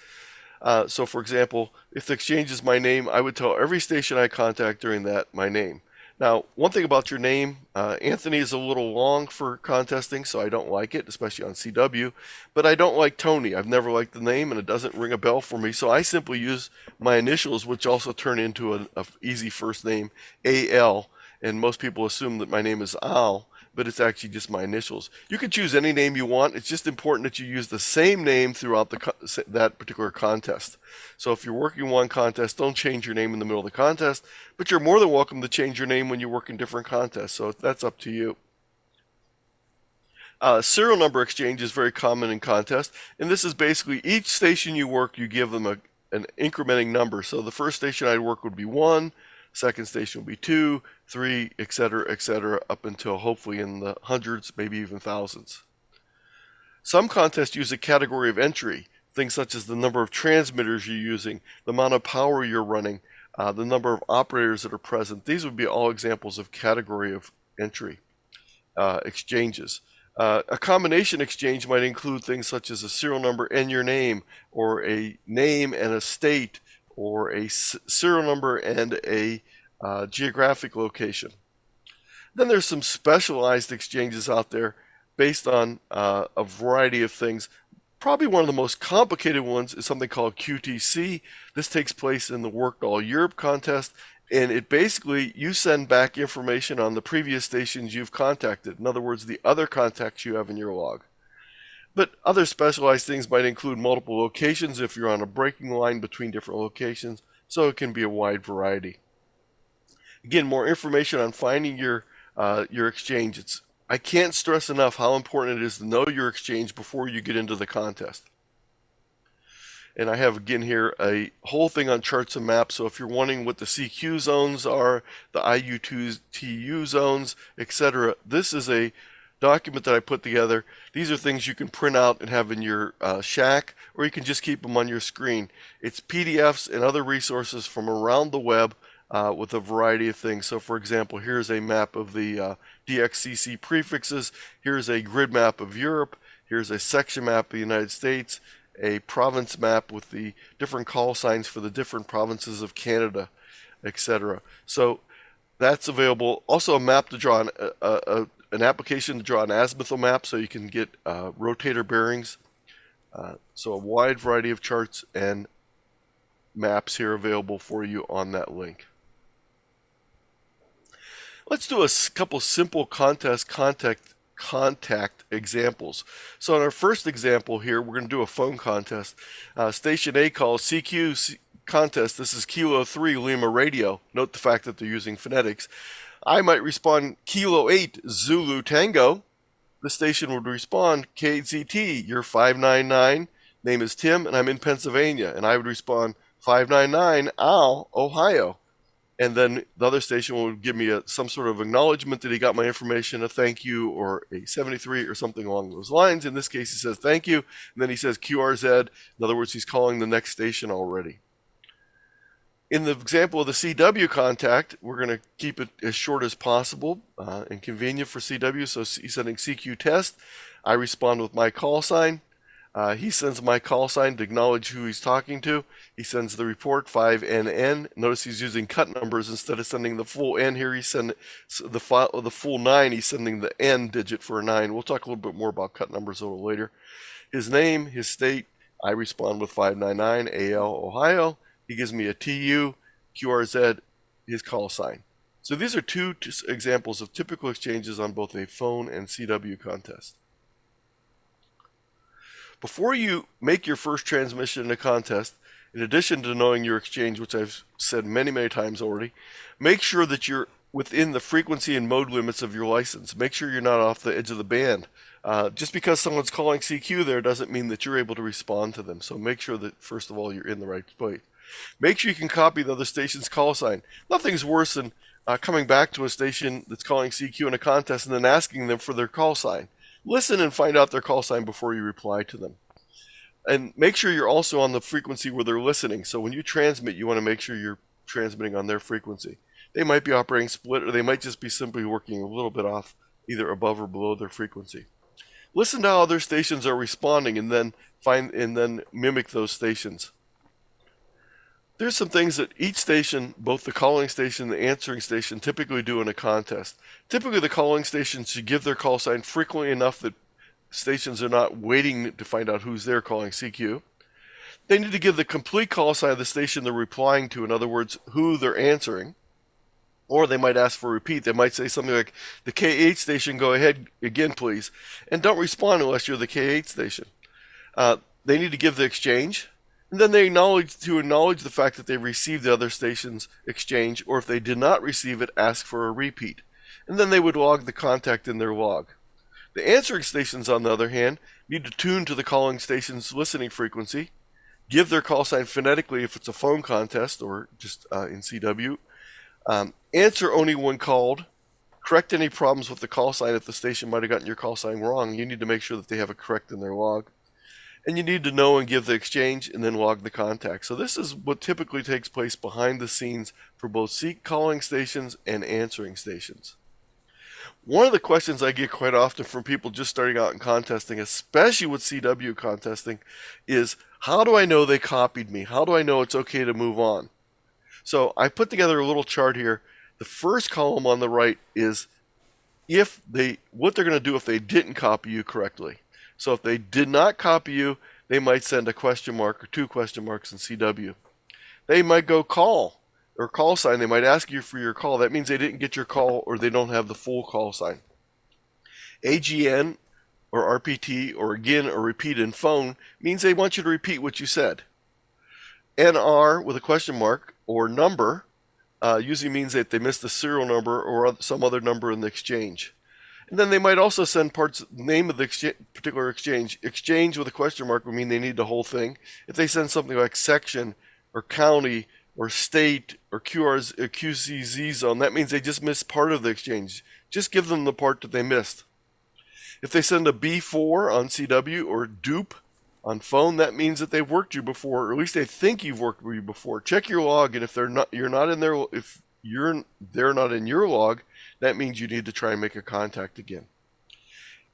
So for example, if the exchange is my name, I would tell every station I contact during that my name. Now, one thing about your name, Anthony is a little long for contesting, so I don't like it, especially on CW. But I don't like Tony. I've never liked the name, and it doesn't ring a bell for me. So I simply use my initials, which also turn into an easy first name, AL. And most people assume that my name is Al, but it's actually just my initials. You can choose any name you want. It's just important that you use the same name throughout that particular contest. So if you're working one contest, don't change your name in the middle of the contest, but you're more than welcome to change your name when you work in different contests. So that's up to you. Serial number exchange is very common in contests, and this is basically each station you work, you give them an incrementing number. So the first station I'd work would be 1, second station would be 2, 3, etc., up until hopefully in the hundreds, maybe even thousands. Some contests use a category of entry, things such as the number of transmitters you're using, the amount of power you're running, the number of operators that are present. These would be all examples of category of entry exchanges. A combination exchange might include things such as a serial number and your name, or a name and a state, or a serial number and a geographic location. Then there's some specialized exchanges out there based on a variety of things. Probably one of the most complicated ones is something called QTC. This takes place in the Worked All Europe contest, and it basically, you send back information on the previous stations you've contacted. In other words, the other contacts you have in your log. But other specialized things might include multiple locations if you're on a breaking line between different locations, so it can be a wide variety. Again, more information on finding your exchange. I can't stress enough how important it is to know your exchange before you get into the contest. And I have again here a whole thing on charts and maps, so if you're wondering what the CQ zones are, the IU2TU zones, etc., this is a document that I put together. These are things you can print out and have in your shack, or you can just keep them on your screen. It's PDFs and other resources from around the web with a variety of things. So for example, here's a map of the DXCC prefixes, here's a grid map of Europe, here's a section map of the United States, a province map with the different call signs for the different provinces of Canada, etc. So that's available. Also a map to draw an application to draw an azimuthal map so you can get rotator bearings. So a wide variety of charts and maps here available for you on that link. Let's do a couple simple contest contact examples. So in our first example here, we're going to do a phone contest. Station A calls CQ contest. This is Kilo 3 Lima Radio. Note the fact that they're using phonetics. I might respond Kilo 8 Zulu Tango. The station would respond K8ZT, you're 599, name is Tim, and I'm in Pennsylvania. And I would respond 599 Al, Ohio. And then the other station would give me some sort of acknowledgement that he got my information, a thank you, or a 73 or something along those lines. In this case, he says thank you, and then he says QRZ. In other words, he's calling the next station already. In the example of the CW contact, we're going to keep it as short as possible and convenient for CW. So he's sending CQ test. I respond with my call sign. He sends my call sign to acknowledge who he's talking to. He sends the report 5NN. Notice he's using cut numbers instead of sending the full N here. He's sending the full 9. He's sending the N digit for a 9. We'll talk a little bit more about cut numbers a little later. His name, his state. I respond with 599 AL Ohio. He gives me a TU, QRZ, his call sign. So these are two examples of typical exchanges on both a phone and CW contest. Before you make your first transmission in a contest, in addition to knowing your exchange, which I've said many, many times already, make sure that you're within the frequency and mode limits of your license. Make sure you're not off the edge of the band. Just because someone's calling CQ there doesn't mean that you're able to respond to them. So make sure that, first of all, you're in the right place. Make sure you can copy the other station's call sign. Nothing's worse than coming back to a station that's calling CQ in a contest and then asking them for their call sign. Listen and find out their call sign before you reply to them. And make sure you're also on the frequency where they're listening. So when you transmit, you want to make sure you're transmitting on their frequency. They might be operating split, or they might just be simply working a little bit off, either above or below their frequency. Listen to how other stations are responding, and then mimic those stations. There's some things that each station, both the calling station and the answering station, typically do in a contest. Typically, the calling station should give their call sign frequently enough that stations are not waiting to find out who's there calling CQ. They need to give the complete call sign of the station they're replying to, in other words, who they're answering. Or they might ask for a repeat. They might say something like, the K8 station, go ahead again, please. And don't respond unless you're the K8 station. They need to give the exchange. And then they acknowledge the fact that they received the other station's exchange, or if they did not receive it, ask for a repeat. And then they would log the contact in their log. The answering stations, on the other hand, need to tune to the calling station's listening frequency, give their call sign phonetically if it's a phone contest or just in CW, answer only when called, correct any problems with the call sign if the station might have gotten your call sign wrong. You need to make sure that they have it correct in their log. And you need to know and give the exchange and then log the contact. So this is what typically takes place behind the scenes for both calling stations and answering stations. One of the questions I get quite often from people just starting out in contesting, especially with CW contesting, is how do I know they copied me? How do I know it's okay to move on? So I put together a little chart here. The first column on the right is what they're going to do if they didn't copy you correctly. So if they did not copy you, they might send a question mark or 2 question marks in CW. They might go call or call sign. They might ask you for your call. That means they didn't get your call or they don't have the full call sign. AGN or RPT or again or repeat in phone means they want you to repeat what you said. NR with a question mark or number usually means that they missed the serial number or some other number in the exchange. And then they might also send name of the particular exchange. Exchange with a question mark would mean they need the whole thing. If they send something like section or county or state or QCZ zone, that means they just missed part of the exchange. Just give them the part that they missed. If they send a B4 on CW or dupe on phone, that means that they've worked you before, or at least they think you've worked with you before. Check your log, and if they're not in your log, that means you need to try and make a contact again.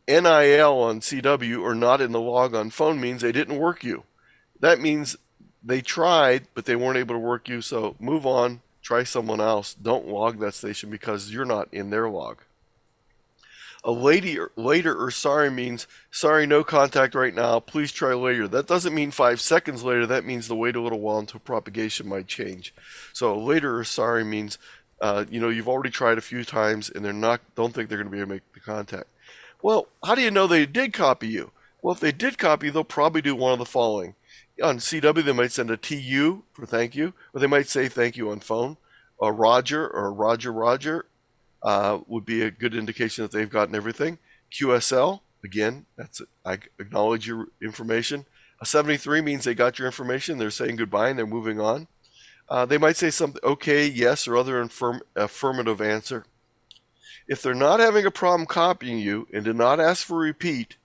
NIL on CW or not in the log on phone means they didn't work you. That means they tried, but they weren't able to work you, so move on, try someone else. Don't log that station because you're not in their log. A later or sorry means, sorry, no contact right now, please try later. That doesn't mean 5 seconds later, that means to wait a little while until propagation might change. So a later or sorry means, you've already tried a few times and don't think they're going to be able to make the contact. Well, how do you know they did copy you? Well, if they did copy you, they'll probably do one of the following. On CW, they might send a TU for thank you, or they might say thank you on phone. A Roger or Roger would be a good indication that they've gotten everything. QSL, again, I acknowledge your information. A 73 means they got your information, they're saying goodbye and they're moving on. They might say something, okay, yes, or other affirmative answer. If they're not having a problem copying you and did not ask for a repeat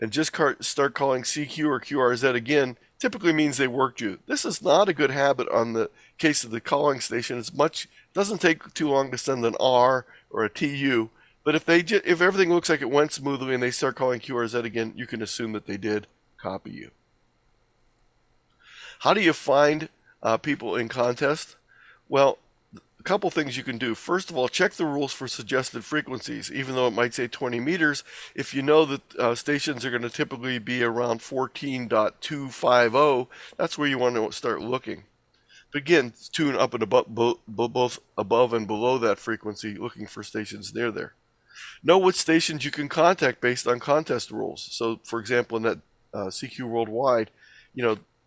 and just start calling CQ or QRZ again, typically means they worked you. This is not a good habit on the case of the calling station. It doesn't take too long to send an R or a TU, but if everything looks like it went smoothly and they start calling QRZ again, you can assume that they did copy you. How do you find people in contest? Well, a couple things you can do. First of all, check the rules for suggested frequencies. Even though it might say 20 meters, if you know that stations are going to typically be around 14.250, that's where you want to start looking. But again, tune up and both above and below that frequency, looking for stations near there. Know what stations you can contact based on contest rules. So, for example, in that CQ Worldwide,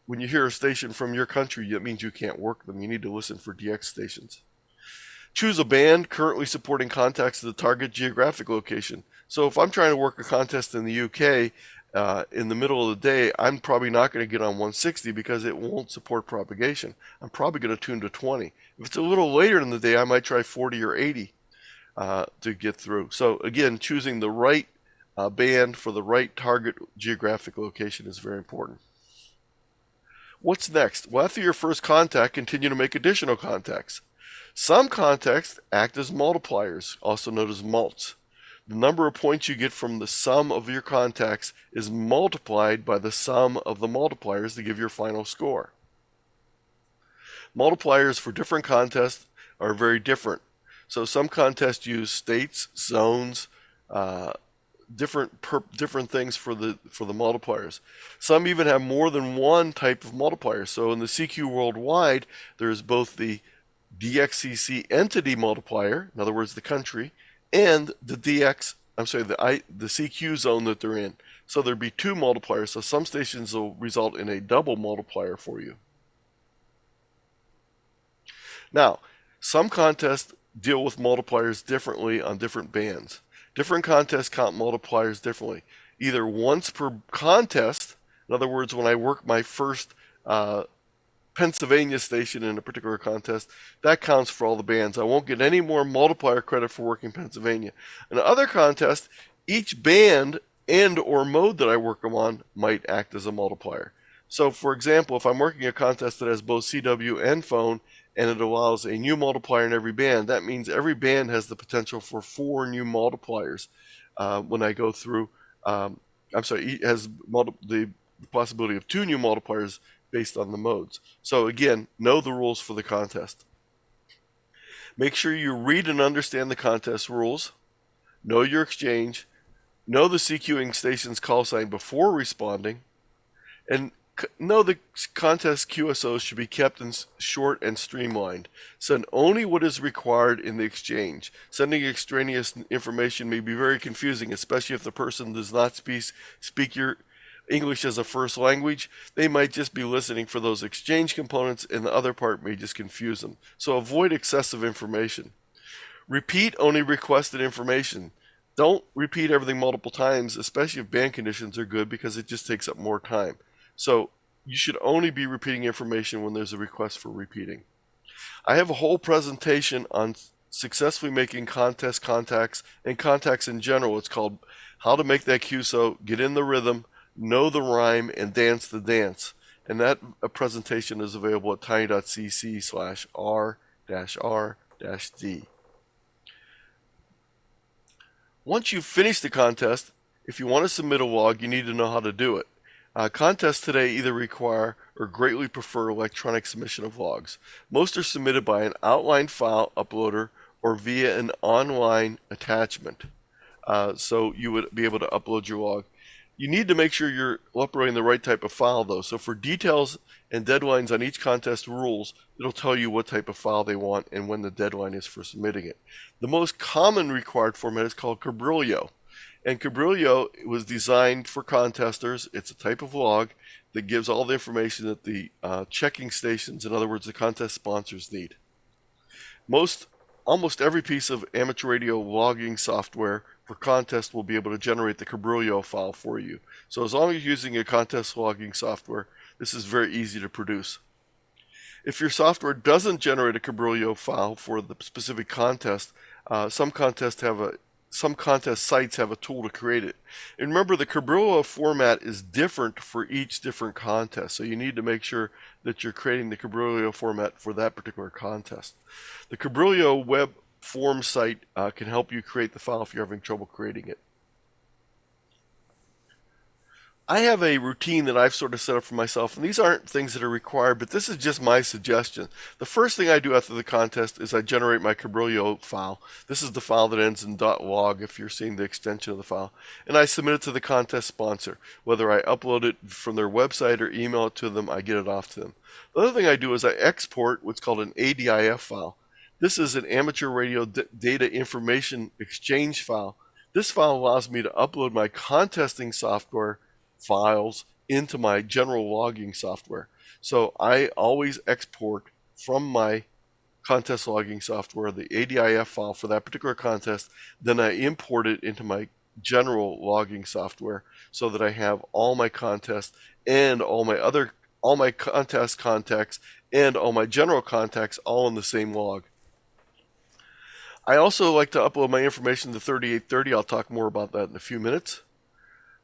when you hear a station from your country, that means you can't work them. You need to listen for DX stations. Choose a band currently supporting contacts to the target geographic location. So if I'm trying to work a contest in the UK in the middle of the day, I'm probably not going to get on 160 because it won't support propagation. I'm probably going to tune to 20. If it's a little later in the day, I might try 40 or 80 to get through. So again, choosing the right band for the right target geographic location is very important. What's next? Well, after your first contact, continue to make additional contacts. Some contexts act as multipliers, also known as mults. The number of points you get from the sum of your contacts is multiplied by the sum of the multipliers to give your final score. Multipliers for different contests are very different. So some contests use states, zones, different things for the multipliers. Some even have more than one type of multiplier. So in the CQ worldwide, there's both the DXCC entity multiplier, in other words, the country, and the the CQ zone that they're in. So there'd be two multipliers. So some stations will result in a double multiplier for you. Now, some contests deal with multipliers differently on different bands. Different contests count multipliers differently. Either once per contest, in other words, when I work my first Pennsylvania station in a particular contest, that counts for all the bands. I won't get any more multiplier credit for working Pennsylvania. In other contests, each band and or mode that I work them on might act as a multiplier. So for example, if I'm working a contest that has both CW and phone, and it allows a new multiplier in every band, that means every band has the potential for 4 new multipliers when I go through. It has the possibility of 2 new multipliers based on the modes. So again, know the rules for the contest. Make sure you read and understand the contest rules, know your exchange, know the CQing station's call sign before responding, and know the contest QSOs should be kept in short and streamlined. Send only what is required in the exchange. Sending extraneous information may be very confusing, especially if the person does not speak your English as a first language. They might just be listening for those exchange components, and the other part may just confuse them. So avoid excessive information. Repeat only requested information. Don't repeat everything multiple times, especially if band conditions are good, because it just takes up more time. So you should only be repeating information when there's a request for repeating. I have a whole presentation on successfully making contest contacts and contacts in general. It's called How to Make That QSO, Get in the Rhythm, Know the Rhyme, and Dance the Dance. And that presentation is available at tiny.cc/r-r-d. Once you've finished the contest, if you want to submit a log, you need to know how to do it. Contests today either require or greatly prefer electronic submission of logs. Most are submitted by an outline file uploader or via an online attachment. So you would be able to upload your log. You need to make sure you're uploading the right type of file though. So for details and deadlines on each contest rules, it'll tell you what type of file they want and when the deadline is for submitting it. The most common required format is called Cabrillo. And Cabrillo was designed for contesters. It's a type of log that gives all the information that the checking stations, in other words, the contest sponsors, need. Almost every piece of amateur radio logging software for contests will be able to generate the Cabrillo file for you. So as long as you're using a contest logging software, this is very easy to produce. If your software doesn't generate a Cabrillo file for the specific contest, some contest sites have a tool to create it. And remember, the Cabrillo format is different for each different contest, so you need to make sure that you're creating the Cabrillo format for that particular contest. The Cabrillo web form site can help you create the file if you're having trouble creating it. I have a routine that I've sort of set up for myself, and these aren't things that are required, but this is just my suggestion. The first thing I do after the contest is I generate my Cabrillo file. This is the file that ends in .log if you're seeing the extension of the file, and I submit it to the contest sponsor. Whether I upload it from their website or email it to them, I get it off to them. The other thing I do is I export what's called an ADIF file. This is an amateur radio data information exchange file. This file allows me to upload my contesting software files into my general logging software. So I always export from my contest logging software the ADIF file for that particular contest, then I import it into my general logging software so that I have all my contests and all my contest contacts and all my general contacts all in the same log. I also like to upload my information to 3830. I'll talk more about that in a few minutes.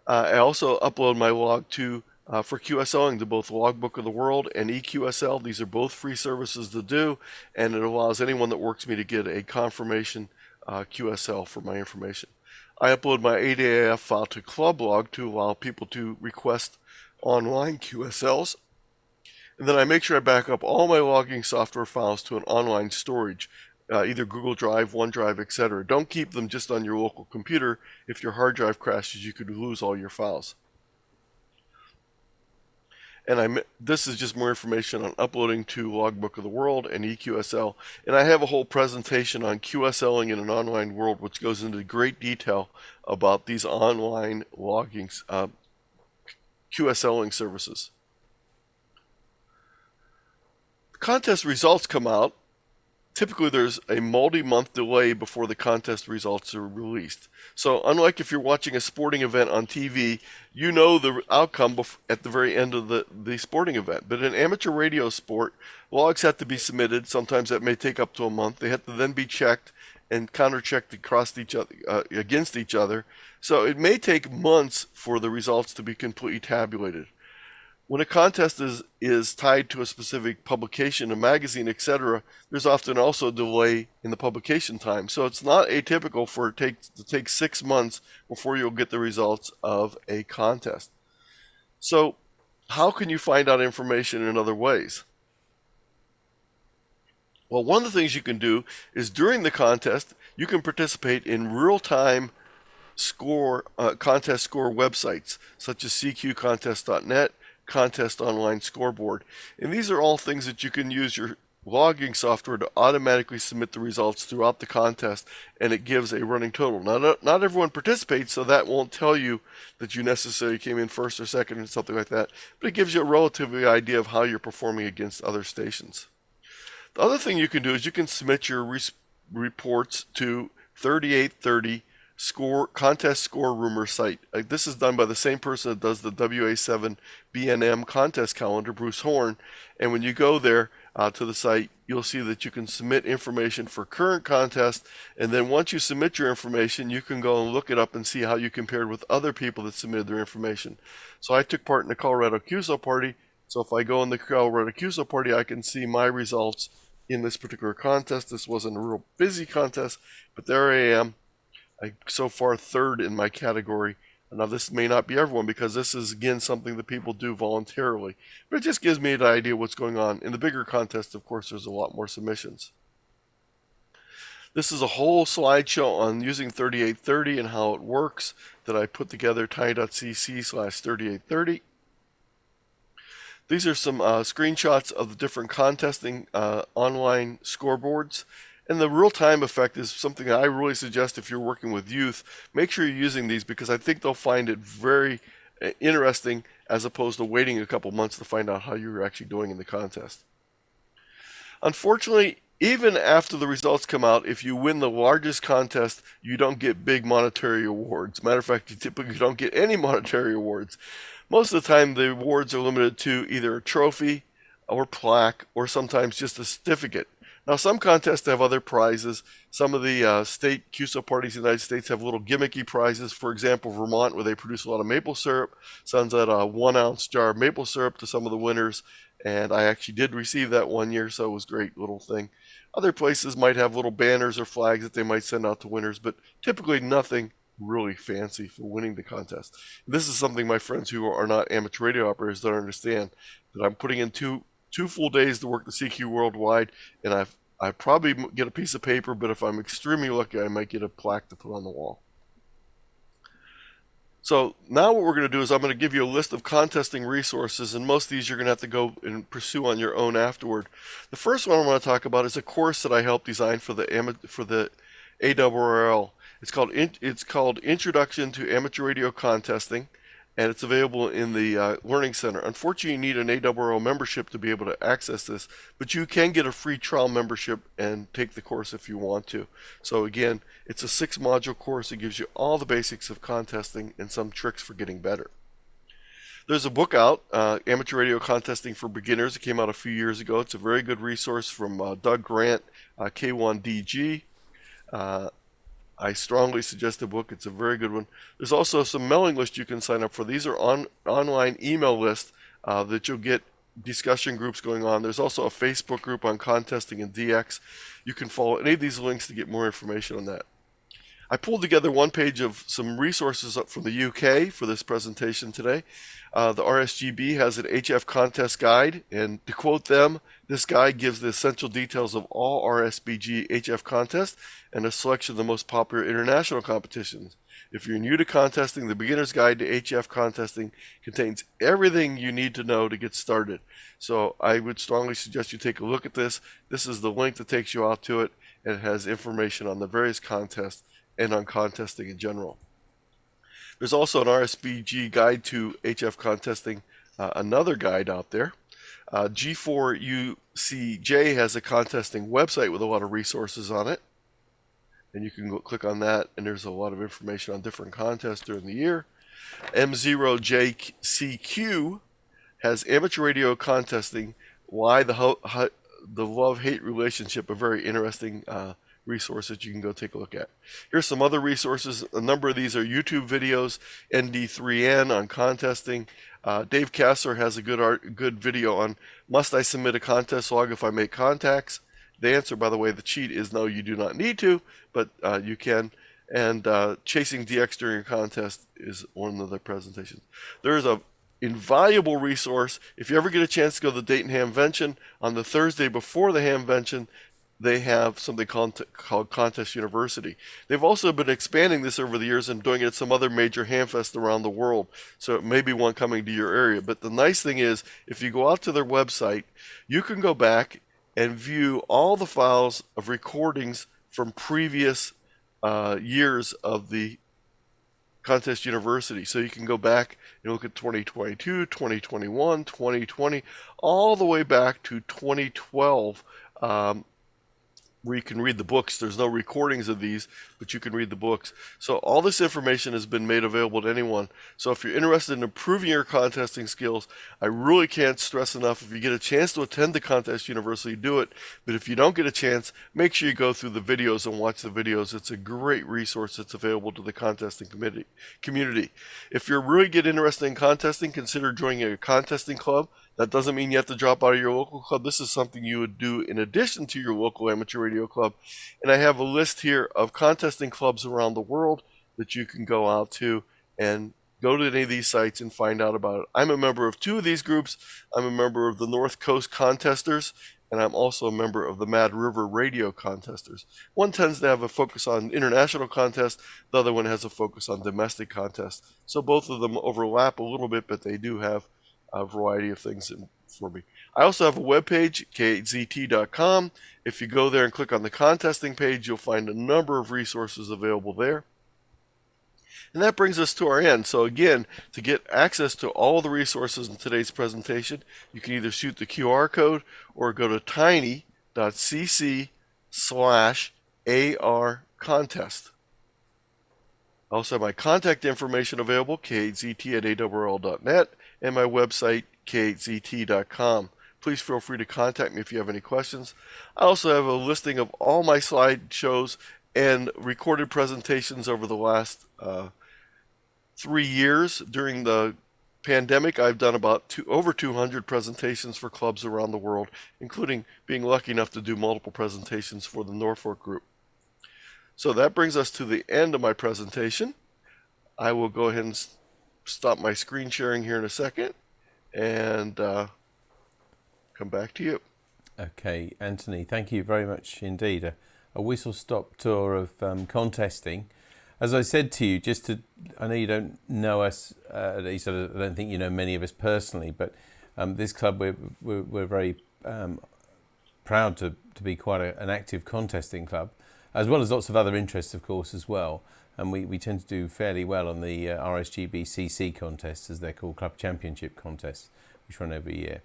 I also upload my log to for QSLing to both Logbook of the World and EQSL. These are both free services to do, and it allows anyone that works me to get a confirmation QSL for my information. I upload my 8AF file to Clublog to allow people to request online QSLs. And then I make sure I back up all my logging software files to an online storage, either Google Drive, OneDrive, etc. Don't keep them just on your local computer. If your hard drive crashes, you could lose all your files. And this is just more information on uploading to Logbook of the World and EQSL. And I have a whole presentation on QSLing in an online world, which goes into great detail about these online logging QSLing services. Contest results come out. Typically there's a multi-month delay before the contest results are released. So unlike if you're watching a sporting event on TV, you know the outcome at the very end of the sporting event. But in amateur radio sport, logs have to be submitted. Sometimes that may take up to a month. They have to then be checked and counter-checked against each other. So it may take months for the results to be completely tabulated. When a contest is tied to a specific publication, a magazine, etc., there's often also a delay in the publication time. So it's not atypical for it to take 6 months before you'll get the results of a contest. So how can you find out information in other ways? Well, one of the things you can do is during the contest, you can participate in real-time contest score websites, such as cqcontest.net, Contest Online Scoreboard. And these are all things that you can use your logging software to automatically submit the results throughout the contest, and it gives a running total. Now, not everyone participates, so that won't tell you that you necessarily came in first or second or something like that, but it gives you a relatively idea of how you're performing against other stations. The other thing you can do is you can submit your reports to 3830 contest score rumor site. This is done by the same person that does the WA7 BNM contest calendar, Bruce Horn. And when you go there to the site, you'll see that you can submit information for current contest. And then once you submit your information, you can go and look it up and see how you compared with other people that submitted their information. So I took part in the Colorado QSO party. So if I go in the Colorado QSO party, I can see my results in this particular contest. This wasn't a real busy contest, but there I am. So far third in my category. Now this may not be everyone, because this is again something that people do voluntarily, but it just gives me an idea what's going on. In the bigger contest, of course, there's a lot more submissions. This is a whole slideshow on using 3830 and how it works that I put together, tiny.cc/3830. These are some screenshots of the different contesting online scoreboards. And the real-time effect is something that I really suggest if you're working with youth. Make sure you're using these, because I think they'll find it very interesting, as opposed to waiting a couple months to find out how you're actually doing in the contest. Unfortunately, even after the results come out, if you win the largest contest, you don't get big monetary awards. Matter of fact, you typically don't get any monetary awards. Most of the time, the awards are limited to either a trophy or plaque, or sometimes just a certificate. Now, some contests have other prizes. Some of the state QSO parties in the United States have little gimmicky prizes. For example, Vermont, where they produce a lot of maple syrup, sends out a 1-ounce jar of maple syrup to some of the winners. And I actually did receive that one year, so it was a great little thing. Other places might have little banners or flags that they might send out to winners, but typically nothing really fancy for winning the contest. This is something my friends who are not amateur radio operators don't understand, that I'm putting in two full days to work the CQ worldwide, and I probably get a piece of paper, but if I'm extremely lucky, I might get a plaque to put on the wall. So now what we're going to do is I'm going to give you a list of contesting resources, and most of these you're going to have to go and pursue on your own afterward. The first one I want to talk about is a course that I helped design for the ARRL. It's called Introduction to Amateur Radio Contesting, and it's available in the Learning Center. Unfortunately, you need an ARRL membership to be able to access this, but you can get a free trial membership and take the course if you want to. So again, it's a 6-module course. It gives you all the basics of contesting and some tricks for getting better. There's a book out, Amateur Radio Contesting for Beginners. It came out a few years ago. It's a very good resource from Doug Grant, K8ZT. I strongly suggest the book. It's a very good one. There's also some mailing lists you can sign up for. These are online email lists that you'll get discussion groups going on. There's also a Facebook group on contesting and DX. You can follow any of these links to get more information on that. I pulled together one page of some resources up from the UK for this presentation today. The RSGB has an HF contest guide, and to quote them, this guide gives the essential details of all RSBG HF contests and a selection of the most popular international competitions. If you're new to contesting, the Beginner's Guide to HF Contesting contains everything you need to know to get started. So I would strongly suggest you take a look at this. This is the link that takes you out to it, and it has information on the various contests and on contesting in general. There's also an RSBG guide to HF contesting, another guide out there. G4UCJ has a contesting website with a lot of resources on it. And you can go click on that, and there's a lot of information on different contests during the year. M0JCQ has amateur radio contesting, why the love-hate relationship, a very interesting resource that you can go take a look at. Here's some other resources. A number of these are YouTube videos, ND3N on contesting. Dave Kassler has a good video on must I submit a contest log if I make contacts. The answer, by the way, the cheat is no, you do not need to, but you can. And Chasing DX during a contest is one of the presentations. There is a invaluable resource. If you ever get a chance to go to the Dayton Hamvention, on the Thursday before the Hamvention, they have something called Contest University. They've also been expanding this over the years and doing it at some other major hamfests around the world. So it may be one coming to your area. But the nice thing is, if you go out to their website, you can go back and view all the files of recordings from previous years of the Contest University. So you can go back and look at 2022, 2021, 2020, all the way back to 2012, where you can read the books. There's no recordings of these, but you can read the books. So all this information has been made available to anyone. So if you're interested in improving your contesting skills, I really can't stress enough, if you get a chance to attend the Contest University, do it. But if you don't get a chance, make sure you go through the videos and watch the videos. It's a great resource that's available to the contesting community. If you're really get interested in contesting, consider joining a contesting club. That doesn't mean you have to drop out of your local club. This is something you would do in addition to your local amateur radio club. And I have a list here of contesting clubs around the world that you can go out to and go to any of these sites and find out about it. I'm a member of two of these groups. I'm a member of the North Coast Contesters, and I'm also a member of the Mad River Radio Contesters. One tends to have a focus on international contests. The other one has a focus on domestic contests. So both of them overlap a little bit, but they do have a variety of things for me. I also have a webpage, K8ZT.com. If you go there and click on the contesting page, you'll find a number of resources available there. And that brings us to our end. So again, to get access to all the resources in today's presentation, you can either shoot the QR code or go to tiny.cc/AR contest. I also have my contact information available, K8ZT@ARRL.net, and my website, K8ZT.com. Please feel free to contact me if you have any questions. I also have a listing of all my slideshows and recorded presentations over the last 3 years. During the pandemic, I've done about over 200 presentations for clubs around the world, including being lucky enough to do multiple presentations for the Norfolk group. So that brings us to the end of my presentation. I will go ahead and stop my screen sharing here in a second and come back to you. Okay, Anthony, thank you very much indeed. A whistle-stop tour of contesting. As I said to you, I know you don't know us, at least I don't think you know many of us personally, but this club, we're very proud to be quite an active contesting club, as well as lots of other interests, of course, as well. And we tend to do fairly well on the RSGB CC contests, as they're called, Club Championship contests, which run every year.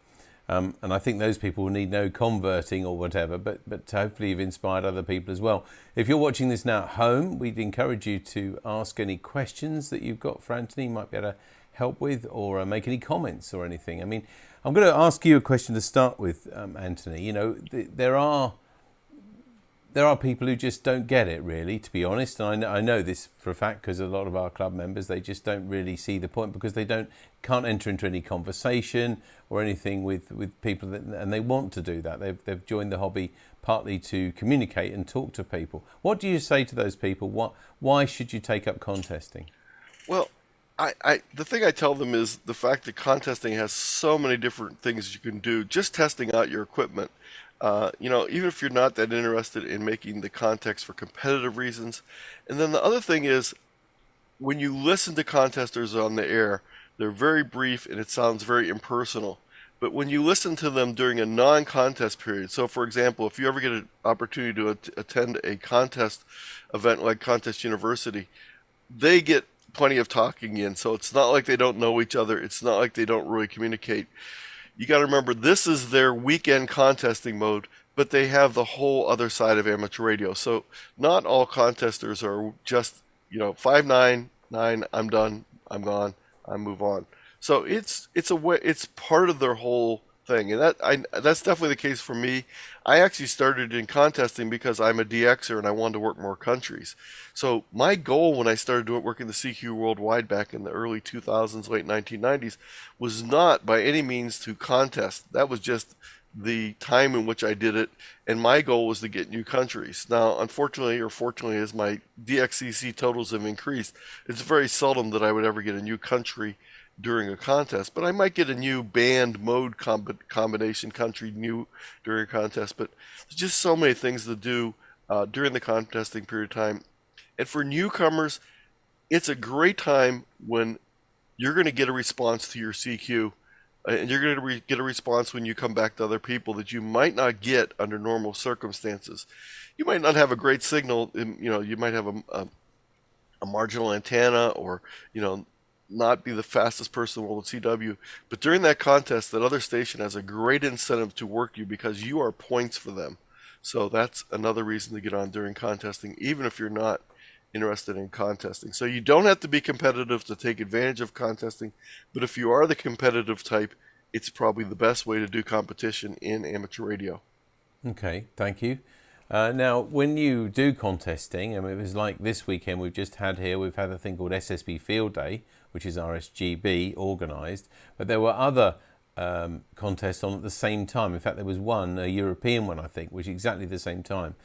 And I think those people need no converting or whatever, but hopefully you've inspired other people as well. If you're watching this now at home, we'd encourage you to ask any questions that you've got for Anthony, might be able to help with, or make any comments or anything. I mean, I'm going to ask you a question to start with, Anthony. You know, there are there are people who just don't get it, really, to be honest. And I know this for a fact because a lot of our club members, they just don't really see the point because they can't enter into any conversation or anything with people, and they want to do that. They've joined the hobby partly to communicate and talk to people. What do you say to those people? Why should you take up contesting? Well, the thing I tell them is the fact that contesting has so many different things you can do. Just testing out your equipment. Even if you're not that interested in making the context for competitive reasons. And then the other thing is, when you listen to contesters on the air, they're very brief and it sounds very impersonal. But when you listen to them during a non-contest period, so for example, if you ever get an opportunity to attend a contest event like Contest University, they get plenty of talking in. So it's not like they don't know each other. It's not like they don't really communicate. You got to remember, this is their weekend contesting mode, but they have the whole other side of amateur radio. So not all contesters are just, 5-9, 9, I'm done, I'm gone, I move on. So it's part of their whole thing, and that's definitely the case for me. I actually started in contesting because I'm a DXer and I wanted to work more countries. So my goal when I started working the CQ Worldwide back in the early 2000s, late 1990s, was not by any means to contest. That was just the time in which I did it, and my goal was to get new countries. Now, unfortunately or fortunately, as my DXCC totals have increased, it's very seldom that I would ever get a new country during a contest, but I might get a new band mode combination country new during a contest. But there's just so many things to do during the contesting period of time. And for newcomers, it's a great time when you're going to get a response to your CQ, and you're going to get a response when you come back to other people that you might not get under normal circumstances. You might not have a great signal, you might have a marginal antenna, or not be the fastest person in the world at CW, but during that contest, that other station has a great incentive to work you because you are points for them. So that's another reason to get on during contesting, even if you're not interested in contesting. So you don't have to be competitive to take advantage of contesting, but if you are the competitive type, it's probably the best way to do competition in amateur radio. Okay, thank you. Now, when you do contesting, it was like this weekend we've just had here, we've had a thing called SSB Field Day, which is RSGB organised, but there were other contests on at the same time. In fact, there was one, a European one, I think, which is exactly the same time.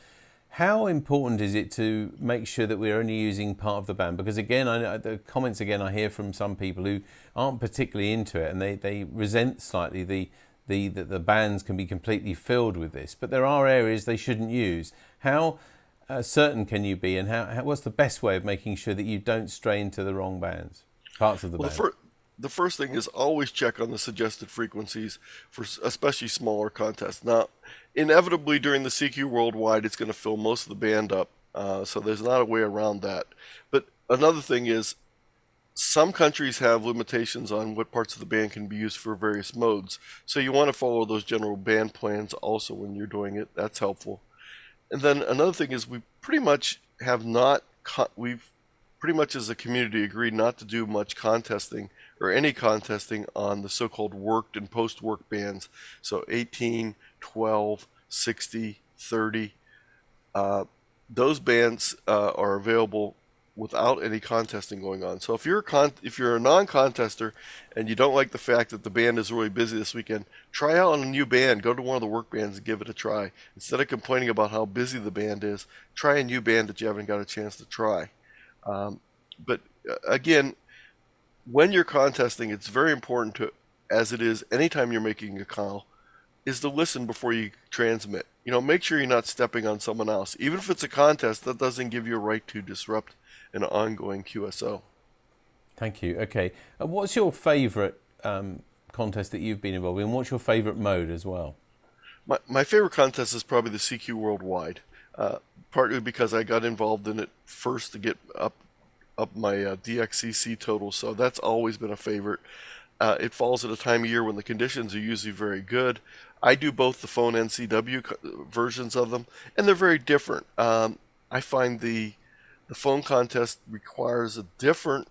How important is it to make sure that we're only using part of the band? Because again, the comments I hear from some people who aren't particularly into it, and they resent slightly that the bands can be completely filled with this, but there are areas they shouldn't use. How certain can you be, and what's the best way of making sure that you don't stray into the wrong bands, parts of the band? The first thing is always check on the suggested frequencies for especially smaller contests. Now, inevitably during the CQ Worldwide, it's going to fill most of the band up, so there's not a way around that. But another thing is, some countries have limitations on what parts of the band can be used for various modes. So you want to follow those general band plans also when you're doing it. That's helpful. And then another thing is we've pretty much as a community agreed not to do much contesting or any contesting on the so-called worked and post-work bands. So 18, 12, 60, 30. Those bands are available without any contesting going on. So if you're a non-contester and you don't like the fact that the band is really busy this weekend, try out on a new band. Go to one of the work bands and give it a try. Instead of complaining about how busy the band is, try a new band that you haven't got a chance to try. But again, when you're contesting, it's very important to, as it is anytime you're making a call, is to listen before you transmit. Make sure you're not stepping on someone else. Even if it's a contest, that doesn't give you a right to disrupt an ongoing QSO. Thank you. Okay. What's your favourite contest that you've been involved in? What's your favourite mode as well? My favorite contest is probably the CQ Worldwide, partly because I got involved in it first to get up my DXCC total, so that's always been a favorite. It falls at a time of year when the conditions are usually very good. I do both the phone and CW versions of them, and they're very different. I find the phone contest requires a different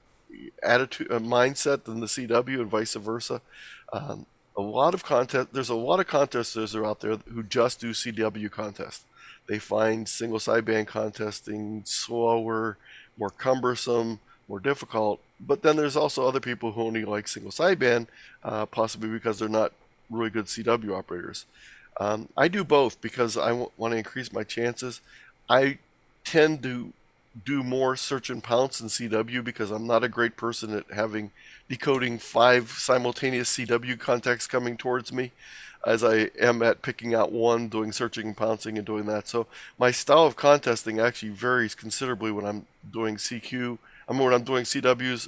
attitude, mindset than the CW, and vice versa. A a lot of contest. There's a lot of contesters that are out there who just do CW contests. They find single sideband contesting slower, more cumbersome, more difficult. But then there's also other people who only like single sideband, possibly because they're not really good CW operators. I do both because I want to increase my chances. I tend to do more search and pounce in CW because I'm not a great person at decoding 5 simultaneous CW contacts coming towards me, as I am at picking out one, doing searching and pouncing and doing that. So my style of contesting actually varies considerably when I'm doing CQ. When I'm doing CWs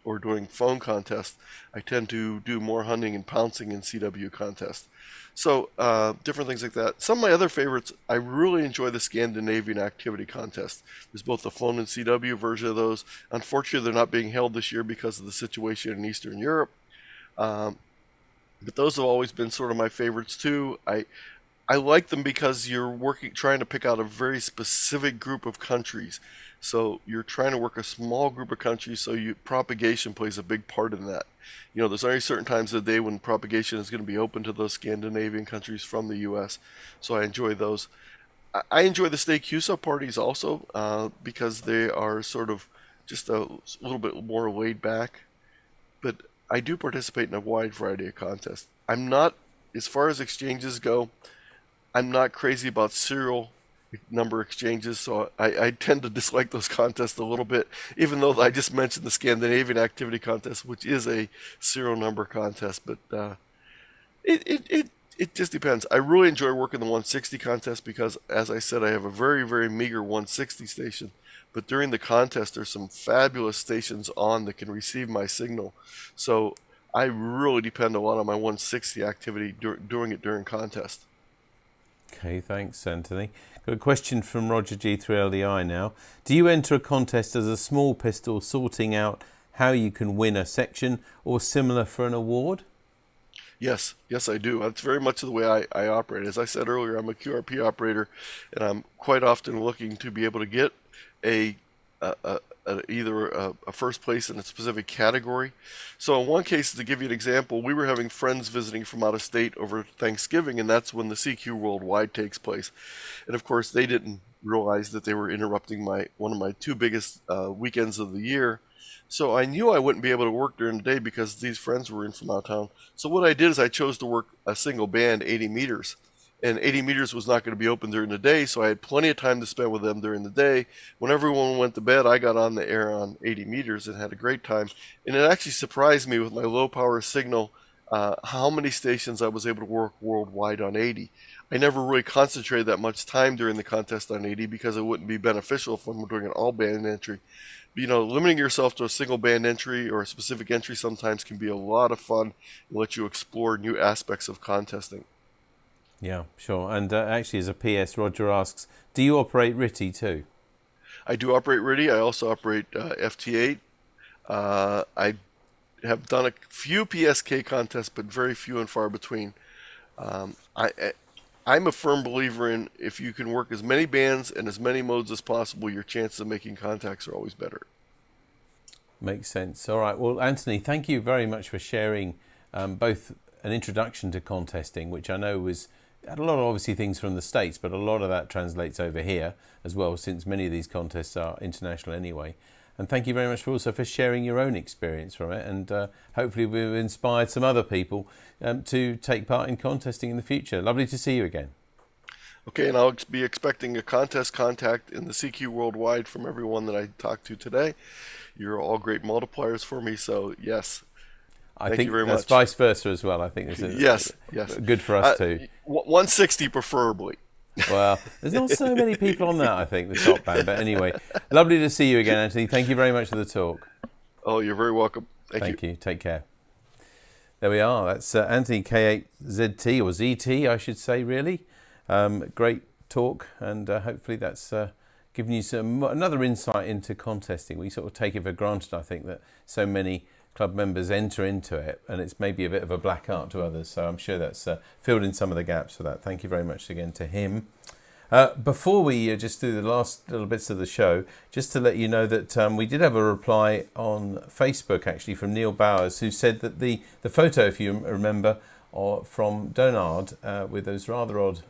or doing phone contests. I tend to do more hunting and pouncing in CW contests. So different things like that. Some of my other favorites, I really enjoy the Scandinavian activity contest. There's both the phone and CW version of those. Unfortunately, they're not being held this year because of the situation in Eastern Europe. But those have always been sort of my favorites too. I like them because you're trying to pick out a very specific group of countries. So you're trying to work a small group of countries, so propagation plays a big part in that. There's only certain times of the day when propagation is going to be open to those Scandinavian countries from the U.S., so I enjoy those. I enjoy the Stay QSO parties also because they are sort of just a little bit more laid back. But I do participate in a wide variety of contests. I'm not, as far as exchanges go, I'm not crazy about serial number exchanges, so I tend to dislike those contests a little bit, even though I just mentioned the Scandinavian activity contest, which is a serial number contest, but it just depends. I really enjoy working the 160 contest because, as I said, I have a very, very meager 160 station, but during the contest there's some fabulous stations on that can receive my signal, so I really depend a lot on my 160 activity during contest. Okay, thanks, Anthony. Got a question from Roger G3LDI now. Do you enter a contest as a small pistol, sorting out how you can win a section or similar for an award? Yes, I do. That's very much the way I operate. As I said earlier, I'm a QRP operator, and I'm quite often looking to be able to get either a first place in a specific category. So in one case, to give you an example, we were having friends visiting from out of state over Thanksgiving, and that's when the CQ Worldwide takes place. And of course, they didn't realize that they were interrupting one of my 2 biggest weekends of the year. So I knew I wouldn't be able to work during the day because these friends were in from out of town. So what I did is I chose to work a single band, 80 meters. And 80 meters was not going to be open during the day, so I had plenty of time to spend with them during the day. When everyone went to bed, I got on the air on 80 meters and had a great time. And it actually surprised me with my low power signal how many stations I was able to work worldwide on 80. I never really concentrated that much time during the contest on 80 because it wouldn't be beneficial if I'm doing an all band entry. Limiting yourself to a single band entry or a specific entry sometimes can be a lot of fun and let you explore new aspects of contesting. Yeah, sure. And actually, as a PS, Roger asks, do you operate RTTY too? I do operate RTTY. I also operate FT8. I have done a few PSK contests, but very few and far between. I'm a firm believer in if you can work as many bands and as many modes as possible, your chances of making contacts are always better. Makes sense. All right. Well, Anthony, thank you very much for sharing both an introduction to contesting, which I know had a lot of obviously things from the States, but a lot of that translates over here as well, since many of these contests are international anyway. And thank you very much for sharing your own experience from it, and hopefully we've inspired some other people to take part in contesting in the future. Lovely to see you again. Okay, and I'll be expecting a contest contact in the CQ Worldwide from everyone that I talked to today. You're all great multipliers for me, so yes. Thank you very much. That's vice versa as well. I think this is yes. good for us too. 160 preferably. Well, there's not so many people on that, I think, the top band. But anyway, lovely to see you again, Anthony. Thank you very much for the talk. Oh, you're very welcome. Thank you. Take care. There we are. That's Anthony K8ZT, or ZT, I should say, really. Great talk, and hopefully that's given you another insight into contesting. We sort of take it for granted, I think, that so many club members enter into it, and it's maybe a bit of a black art to others, so I'm sure that's filled in some of the gaps for that. Thank you very much again to him. Before we just do the last little bits of the show, just to let you know that we did have a reply on Facebook actually from Neil Bowers, who said that the photo, if you remember, from Donard with those rather odd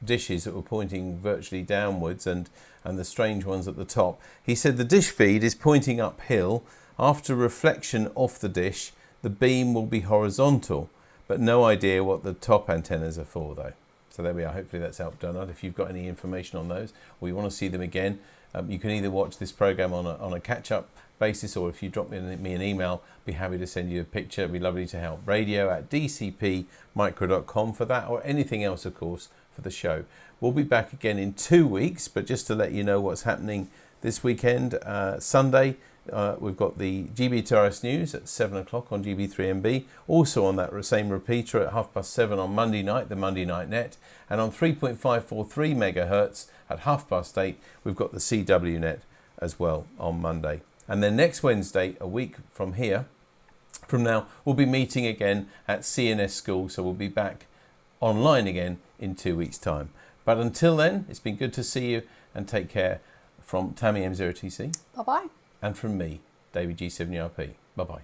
dishes that were pointing virtually downwards and the strange ones at the top, he said the dish feed is pointing uphill. After reflection off the dish, the beam will be horizontal, but no idea what the top antennas are for though. So there we are. Hopefully that's helped, Donald. If you've got any information on those or you want to see them again, you can either watch this program on a catch-up basis, or if you drop me an email, I'll be happy to send you a picture. It'd be lovely to help. radio@dcpmicro.com for that, or anything else, of course, for the show. We'll be back again in 2 weeks, but just to let you know what's happening this weekend, Sunday, we've got the GBTRS news at 7 o'clock on GB3MB. Also on that same repeater at 7:30 on Monday night, the Monday Night Net. And on 3.543 megahertz at 8:30, we've got the CW Net as well on Monday. And then next Wednesday, a week from now, we'll be meeting again at CNS School. So we'll be back online again in 2 weeks' time. But until then, it's been good to see you, and take care. From Tammy M0TC. Bye-bye. And from me, David G7URP. Bye-bye.